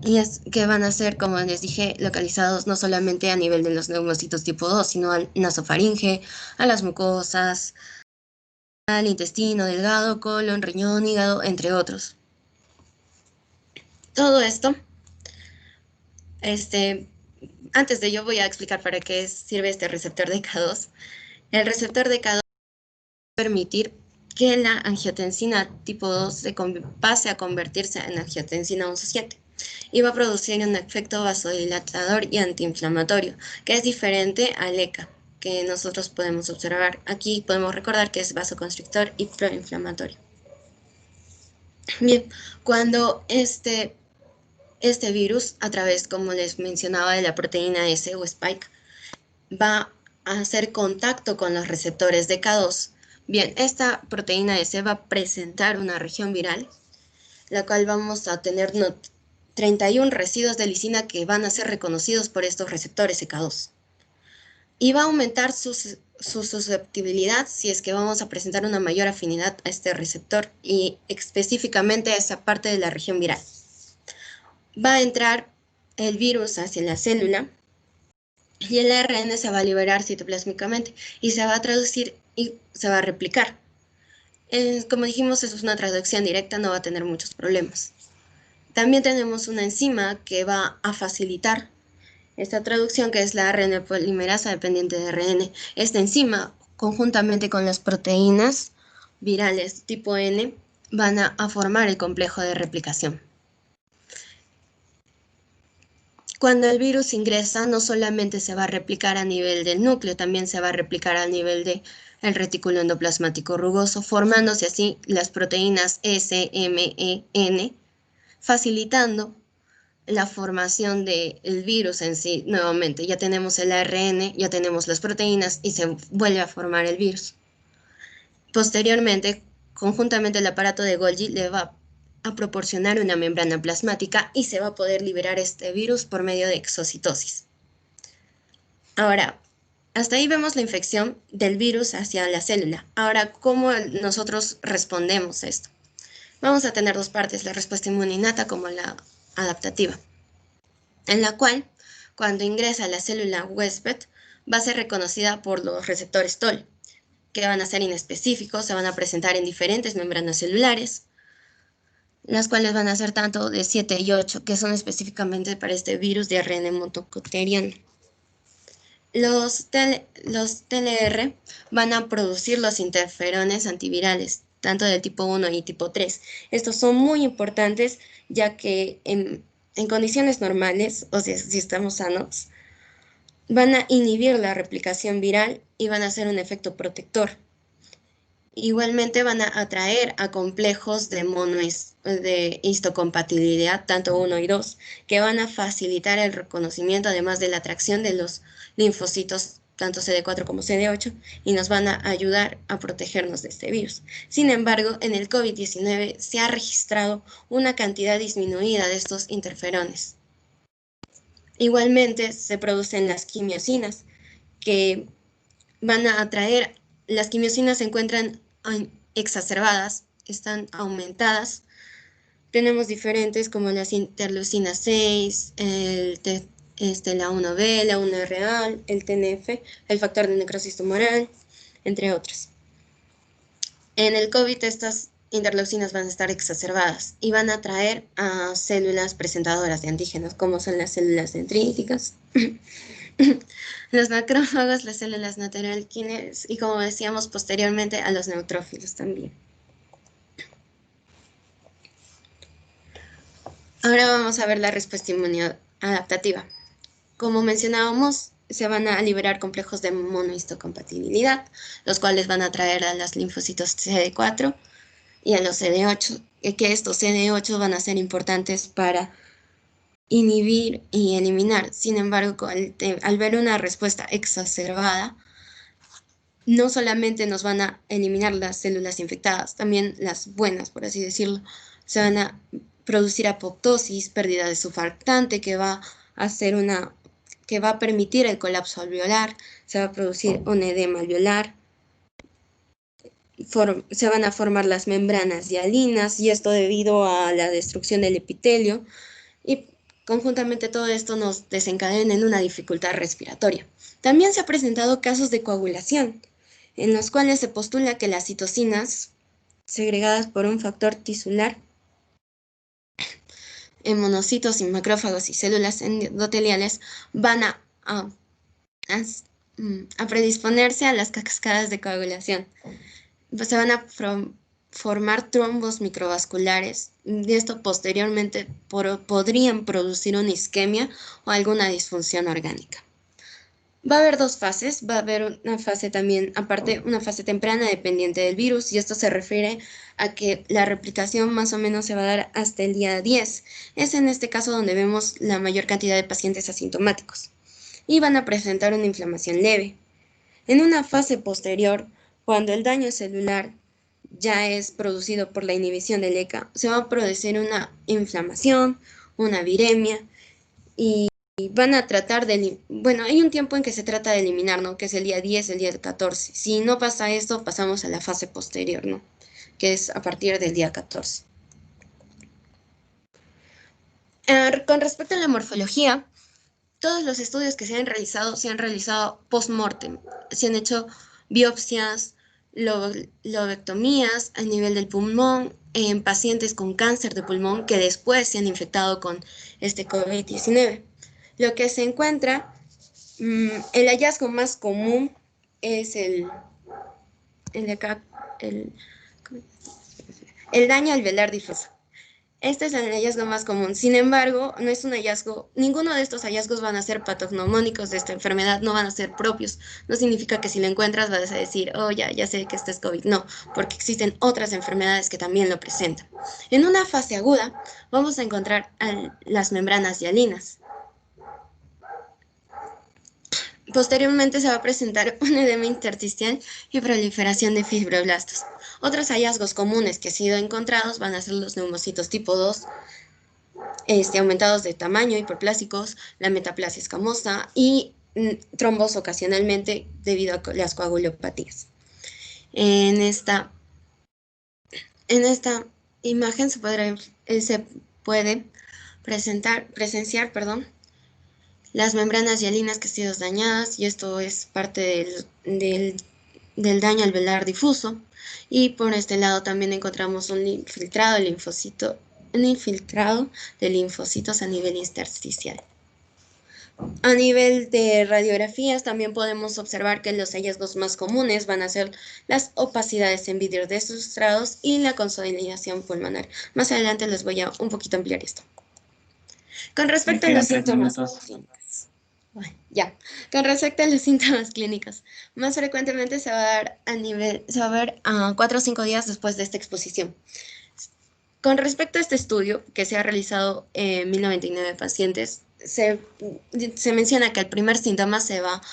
Y es que van a ser, como les dije, localizados no solamente a nivel de los neumocitos tipo 2, sino al nasofaringe, a las mucosas, al intestino delgado, colon, riñón, hígado, entre otros. Todo esto, antes de ello voy a explicar para qué sirve este receptor de ECA2. El receptor de ECA2 va a permitir que la angiotensina tipo 2 pase a convertirse en angiotensina 1-7 y va a producir un efecto vasodilatador y antiinflamatorio, que es diferente al ECA, que nosotros podemos observar. Aquí podemos recordar que es vasoconstrictor y proinflamatorio. Bien, cuando este virus, a través, como les mencionaba, de la proteína S o spike, va a hacer contacto con los receptores de ECA2. Bien, esta proteína S va a presentar una región viral, la cual vamos a tener 31 residuos de lisina que van a ser reconocidos por estos receptores ECA2. Y va a aumentar su susceptibilidad si es que vamos a presentar una mayor afinidad a este receptor y específicamente a esa parte de la región viral. Va a entrar el virus hacia la célula y el ARN se va a liberar citoplásmicamente y se va a traducir y se va a replicar. Como dijimos, eso es una traducción directa, no va a tener muchos problemas. También tenemos una enzima que va a facilitar esta traducción, que es la ARN polimerasa dependiente de ARN. Esta enzima, conjuntamente con las proteínas virales tipo N, van a formar el complejo de replicación. Cuando el virus ingresa, no solamente se va a replicar a nivel del núcleo, también se va a replicar a nivel del retículo endoplasmático rugoso, formándose así las proteínas S, M, E, N, facilitando la formación del virus en sí nuevamente. Ya tenemos el ARN, ya tenemos las proteínas y se vuelve a formar el virus. Posteriormente, conjuntamente el aparato de Golgi le va a proporcionar una membrana plasmática y se va a poder liberar este virus por medio de exocitosis. Ahora, hasta ahí vemos la infección del virus hacia la célula. Ahora, ¿cómo nosotros respondemos a esto? Vamos a tener dos partes, la respuesta inmune innata como la adaptativa, en la cual, cuando ingresa a la célula huésped, va a ser reconocida por los receptores TOL, que van a ser inespecíficos, se van a presentar en diferentes membranas celulares, las cuales van a ser tanto de 7 y 8, que son específicamente para este virus de ARN monocoteriano. Los TLR van a producir los interferones antivirales, tanto del tipo 1 y tipo 3. Estos son muy importantes ya que en condiciones normales, o sea, si estamos sanos, van a inhibir la replicación viral y van a hacer un efecto protector. Igualmente van a atraer a complejos de histocompatibilidad, tanto 1 y 2, que van a facilitar el reconocimiento, además de la atracción de los linfocitos, tanto CD4 como CD8, y nos van a ayudar a protegernos de este virus. Sin embargo, en el COVID-19 se ha registrado una cantidad disminuida de estos interferones. Igualmente se producen las quimiosinas, que van a atraer. Las quimiosinas se encuentran exacerbadas, están aumentadas. Tenemos diferentes como las interleucinas 6, la 1B, la 1 real, el TNF, el factor de necrosis tumoral, entre otros. En el COVID estas interleucinas van a estar exacerbadas y van a atraer a células presentadoras de antígenos, como son las células dendríticas, los macrófagos, las células natural killers y, como decíamos posteriormente, a los neutrófilos también. Ahora vamos a ver la respuesta inmune adaptativa. Como mencionábamos, se van a liberar complejos de monohistocompatibilidad, los cuales van a atraer a los linfocitos CD4 y a los CD8, que estos CD8 van a ser importantes para inhibir y eliminar. Sin embargo, al ver una respuesta exacerbada, no solamente nos van a eliminar las células infectadas, también las buenas, por así decirlo. Se van a producir apoptosis, pérdida de surfactante, que va a permitir el colapso alveolar, se va a producir un edema alveolar, se van a formar las membranas hialinas, y esto debido a la destrucción del epitelio, y conjuntamente todo esto nos desencadena en una dificultad respiratoria. También se han presentado casos de coagulación, en los cuales se postula que las citocinas, segregadas por un factor tisular en monocitos y macrófagos y células endoteliales, van a predisponerse a las cascadas de coagulación. Se van a formar trombos microvasculares, y esto posteriormente podrían producir una isquemia o alguna disfunción orgánica. Va a haber dos fases, va a haber una fase también, aparte, una fase temprana dependiente del virus, y esto se refiere a que la replicación más o menos se va a dar hasta el día 10. Es en este caso donde vemos la mayor cantidad de pacientes asintomáticos y van a presentar una inflamación leve. En una fase posterior, cuando el daño celular ya es producido por la inhibición del ECA, se va a producir una inflamación, una viremia, y van a tratar de, hay un tiempo en que se trata de eliminar, ¿no? Que es el día 10, el día 14. Si no pasa esto, pasamos a la fase posterior, ¿no? Que es a partir del día 14. Con respecto a la morfología, todos los estudios que se han realizado post-mortem. Se han hecho biopsias, lobectomías a nivel del pulmón en pacientes con cáncer de pulmón que después se han infectado con este COVID-19. Lo que se encuentra, el hallazgo más común es el daño alveolar difuso. Este es el hallazgo más común. Sin embargo, no es un hallazgo, ninguno de estos hallazgos van a ser patognomónicos de esta enfermedad, no van a ser propios. No significa que si lo encuentras vas a decir, oh, ya sé que este es COVID. No, porque existen otras enfermedades que también lo presentan. En una fase aguda, vamos a encontrar las membranas hialinas. Posteriormente se va a presentar un edema intersticial y proliferación de fibroblastos. Otros hallazgos comunes que han sido encontrados van a ser los neumocitos tipo 2, aumentados de tamaño, hiperplásicos, la metaplasia escamosa y trombos ocasionalmente debido a las coagulopatías. En esta imagen se puede presenciar las membranas hialinas que han sido dañadas, y esto es parte del daño alveolar difuso. Y por este lado también encontramos un infiltrado de linfocitos a nivel intersticial. A nivel de radiografías también podemos observar que los hallazgos más comunes van a ser las opacidades en vidrio de sustrados y la consolidación pulmonar. Más adelante les voy a un poquito ampliar esto. Con respecto a los síntomas clínicos. Con respecto a los síntomas clínicos, más frecuentemente se va a ver a 4 o 5 días después de esta exposición. Con respecto a este estudio, que se ha realizado en 1099 pacientes, se menciona que el primer síntoma se va a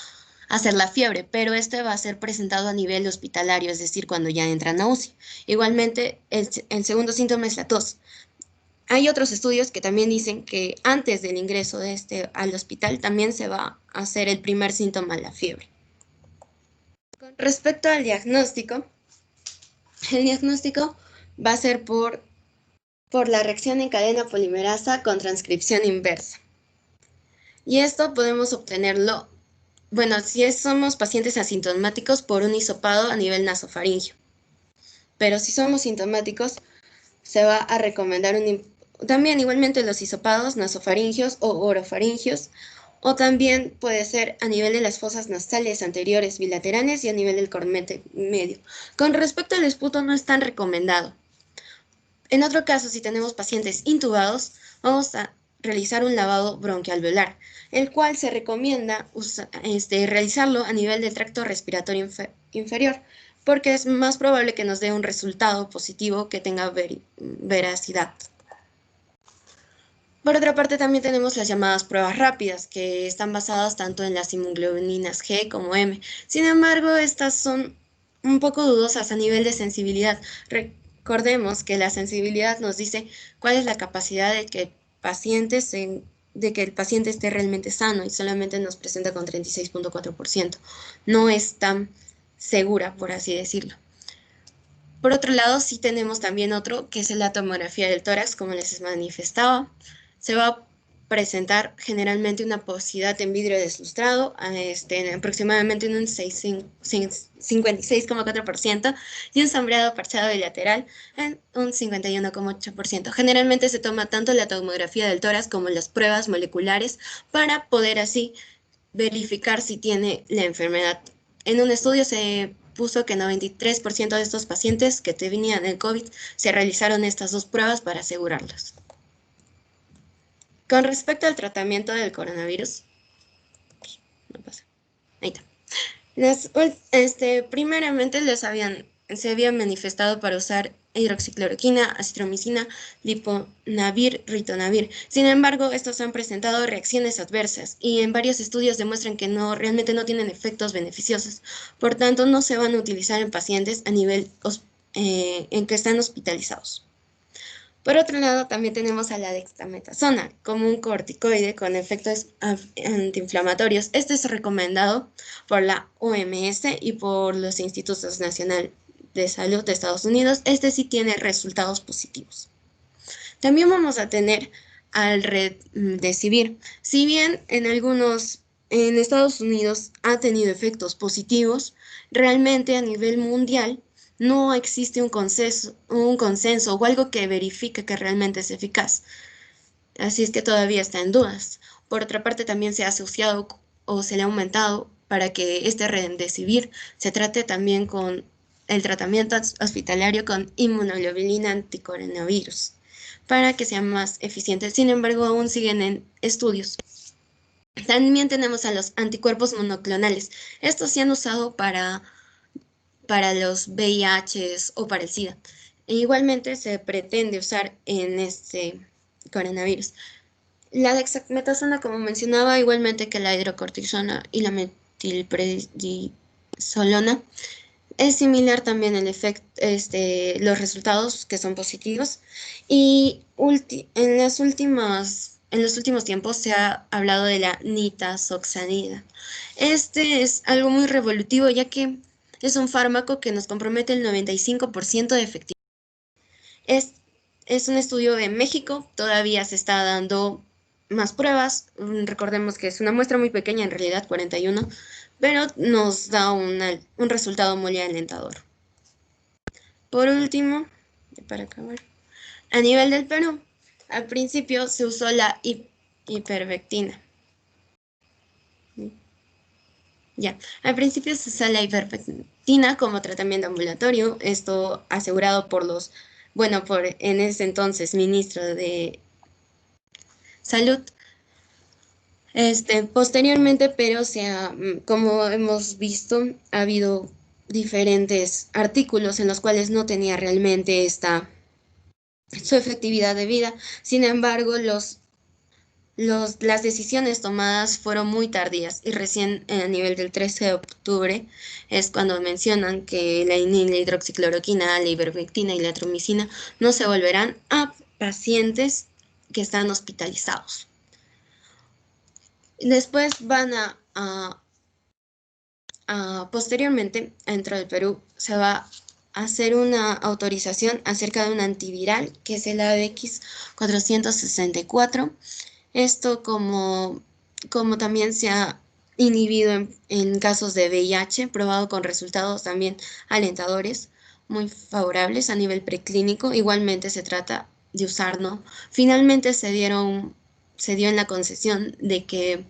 hacer la fiebre, pero este va a ser presentado a nivel hospitalario, es decir, cuando ya entran a UCI. Igualmente, el segundo síntoma es la tos. Hay otros estudios que también dicen que antes del ingreso al hospital también se va a hacer el primer síntoma, la fiebre. Con respecto al diagnóstico, el diagnóstico va a ser por la reacción en cadena polimerasa con transcripción inversa. Y esto podemos obtenerlo, si somos pacientes asintomáticos, por un hisopado a nivel nasofaringio. Pero si somos sintomáticos, se va a recomendar también igualmente los hisopados nasofaringios o orofaringios, o también puede ser a nivel de las fosas nasales anteriores bilaterales y a nivel del cornete medio. Con respecto al esputo, no es tan recomendado. En otro caso, si tenemos pacientes intubados, vamos a realizar un lavado bronquialveolar, el cual se recomienda realizarlo a nivel del tracto respiratorio inferior, porque es más probable que nos dé un resultado positivo que tenga veracidad. Por otra parte, también tenemos las llamadas pruebas rápidas, que están basadas tanto en las inmunoglobulinas G como M. Sin embargo, estas son un poco dudosas a nivel de sensibilidad. Recordemos que la sensibilidad nos dice cuál es la capacidad de que el paciente esté realmente sano, y solamente nos presenta con 36.4%. No es tan segura, por así decirlo. Por otro lado, sí tenemos también otro, que es la tomografía del tórax, como les manifestaba. Se va a presentar generalmente una porosidad en vidrio deslustrado, aproximadamente en un 56,4%, y un sombreado parchado bilateral en un 51,8%. Generalmente se toma tanto la tomografía del tórax como las pruebas moleculares para poder así verificar si tiene la enfermedad. En un estudio se puso que 93% de estos pacientes que tenían el COVID se realizaron estas dos pruebas para asegurarlos. Con respecto al tratamiento del coronavirus, primeramente se habían manifestado para usar hidroxicloroquina, acitromicina, liponavir, ritonavir. Sin embargo, estos han presentado reacciones adversas y en varios estudios demuestran que realmente no tienen efectos beneficiosos. Por tanto, no se van a utilizar en pacientes a nivel en que están hospitalizados. Por otro lado, también tenemos a la dexametasona como un corticoide con efectos antiinflamatorios. Este es recomendado por la OMS y por los Institutos Nacionales de Salud de Estados Unidos. Este sí tiene resultados positivos. También vamos a tener al Remdesivir. Si bien en Estados Unidos ha tenido efectos positivos, realmente a nivel mundial no existe un consenso o algo que verifique que realmente es eficaz. Así es que todavía está en dudas. Por otra parte, también se ha asociado o se le ha aumentado para que este Remdesivir se trate también con el tratamiento hospitalario con inmunoglobulina anticoronavirus. para que sea más eficiente. Sin embargo, aún siguen en estudios. También tenemos a los anticuerpos monoclonales. Estos se han usado para los VIHs o para el SIDA. E igualmente se pretende usar en este coronavirus. La dexametasona, como mencionaba, igualmente que la hidrocortisona y la metilprednisolona, es similar también el efecto, los resultados que son positivos. Y en los últimos tiempos se ha hablado de la nitazoxanida. Este es algo muy revolutivo, ya que es un fármaco que nos compromete el 95% de efectividad. Es un estudio en México, todavía se está dando más pruebas. Recordemos que es una muestra muy pequeña, en realidad 41, pero nos da un resultado muy alentador. Por último, para acabar, a nivel del Perú, al principio se usó la ivermectina. Al principio se usó la ivermectina como tratamiento ambulatorio, esto asegurado por en ese entonces ministro de Salud. Posteriormente, pero como hemos visto, ha habido diferentes artículos en los cuales no tenía realmente su efectividad debida. Sin embargo, las decisiones tomadas fueron muy tardías y recién a nivel del 13 de octubre es cuando mencionan que la hidroxicloroquina, la ivermectina y la atromicina no se volverán a pacientes que están hospitalizados. Después van posteriormente, dentro del Perú, se va a hacer una autorización acerca de un antiviral, que es el ABX 464. Esto como también se ha inhibido en casos de VIH, probado con resultados también alentadores, muy favorables a nivel preclínico. Igualmente se trata de usarlo. Finalmente se dio en la concesión de que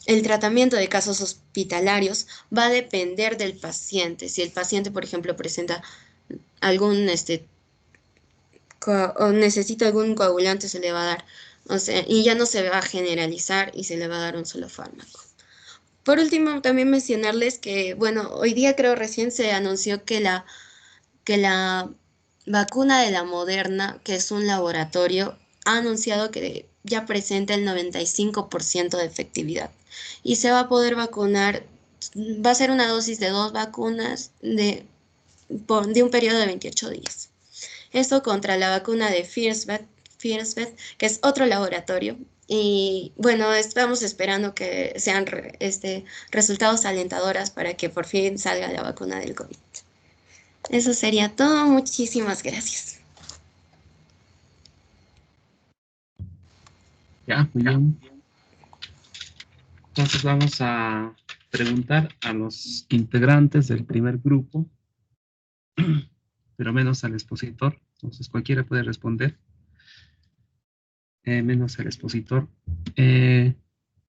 el tratamiento de casos hospitalarios va a depender del paciente. Si el paciente, por ejemplo, presenta algún o necesita algún coagulante, se le va a dar. O sea, y ya no se va a generalizar y se le va a dar un solo fármaco. Por último, también mencionarles que, hoy día creo recién se anunció que la vacuna de la Moderna, que es un laboratorio, ha anunciado que ya presenta el 95% de efectividad y se va a poder vacunar. Va a ser una dosis de 2 vacunas de un periodo de 28 días. Esto contra la vacuna de Fiersvet, que es otro laboratorio. Y estamos esperando que sean resultados alentadores para que por fin salga la vacuna del COVID. Eso sería todo. Muchísimas gracias. Ya, muy bien. Entonces vamos a preguntar a los integrantes del primer grupo, pero menos al expositor. Entonces cualquiera puede responder, menos el expositor.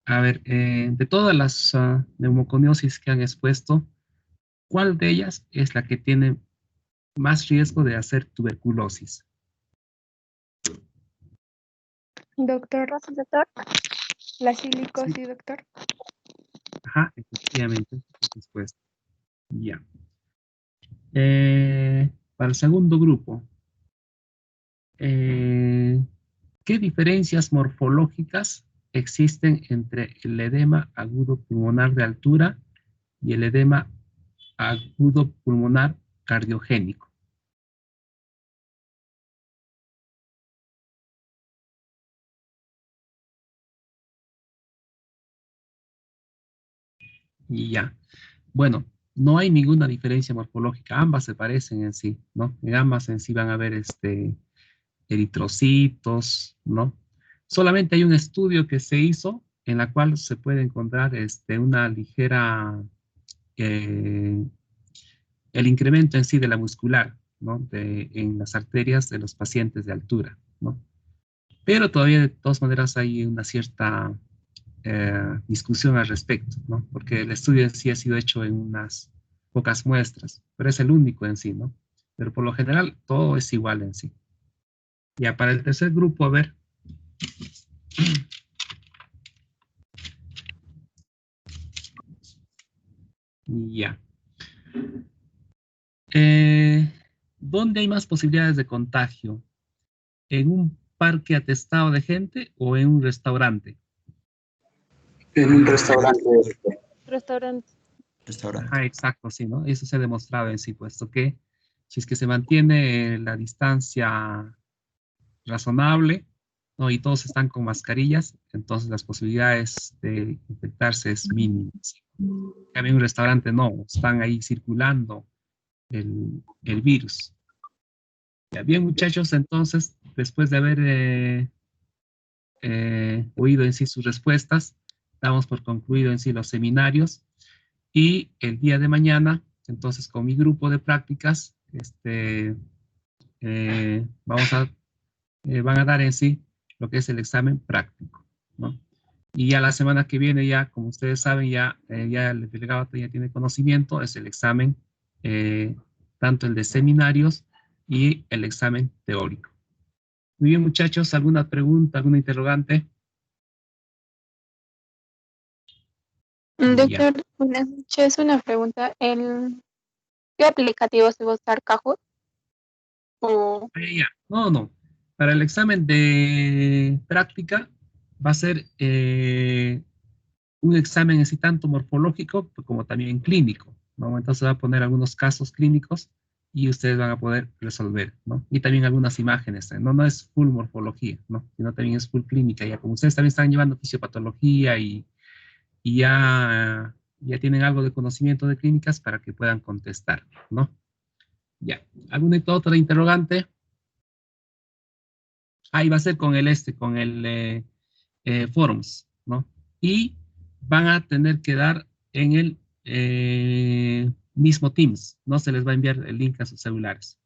A ver, de todas las neumoconiosis que han expuesto, ¿cuál de ellas es la que tiene más riesgo de hacer tuberculosis? Doctor, la silicosis, doctor. Ajá, efectivamente, respuesta. Ya. Para el segundo grupo, ¿qué diferencias morfológicas existen entre el edema agudo pulmonar de altura y el edema agudo pulmonar cardiogénico? Y ya. Bueno, no hay ninguna diferencia morfológica. Ambas se parecen en sí, ¿no? En ambas en sí van a haber eritrocitos, ¿no? Solamente hay un estudio que se hizo en la cual se puede encontrar una ligera, el incremento en sí de la muscular, ¿no? En las arterias de los pacientes de altura, ¿no? Pero todavía de todas maneras hay una cierta discusión al respecto, ¿no? Porque el estudio en sí ha sido hecho en unas pocas muestras, pero es el único en sí, ¿no? Pero por lo general todo es igual en sí. Ya, para el tercer grupo, a ver. Ya. ¿Dónde hay más posibilidades de contagio? ¿En un parque atestado de gente o en un restaurante? En un restaurante. Restaurante. Ajá, exacto, sí, ¿no? Eso se ha demostrado en sí, puesto que si es que se mantiene la distancia razonable, ¿no? Y todos están con mascarillas, entonces las posibilidades de infectarse es mínimas. En un restaurante no, están ahí circulando el virus. Ya bien, muchachos, entonces, después de haber oído en sí sus respuestas, damos por concluido en sí los seminarios y el día de mañana, entonces con mi grupo de prácticas, van a dar en sí lo que es el examen práctico, ¿no? Y ya la semana que viene, ya como ustedes saben, ya el delegado ya tiene conocimiento, es el examen, tanto el de seminarios y el examen teórico. Muy bien, muchachos, ¿alguna pregunta, alguna interrogante? Ya. Doctor, buenas noches. Una pregunta. ¿Qué aplicativo se va a usar? ¿Kahoot? O Ya. No, no. Para el examen de práctica va a ser un examen así tanto morfológico como también clínico, ¿no? Entonces va a poner algunos casos clínicos y ustedes van a poder resolver, ¿no? Y también algunas imágenes, ¿no? No es full morfología, ¿no? Sino también es full clínica, ya como ustedes también están llevando fisiopatología y ya tienen algo de conocimiento de clínicas para que puedan contestar, ¿no? Ya. ¿Alguna otra interrogante? Ahí va a ser con el forums, ¿no? Y van a tener que dar en el mismo Teams, no se les va a enviar el link a sus celulares,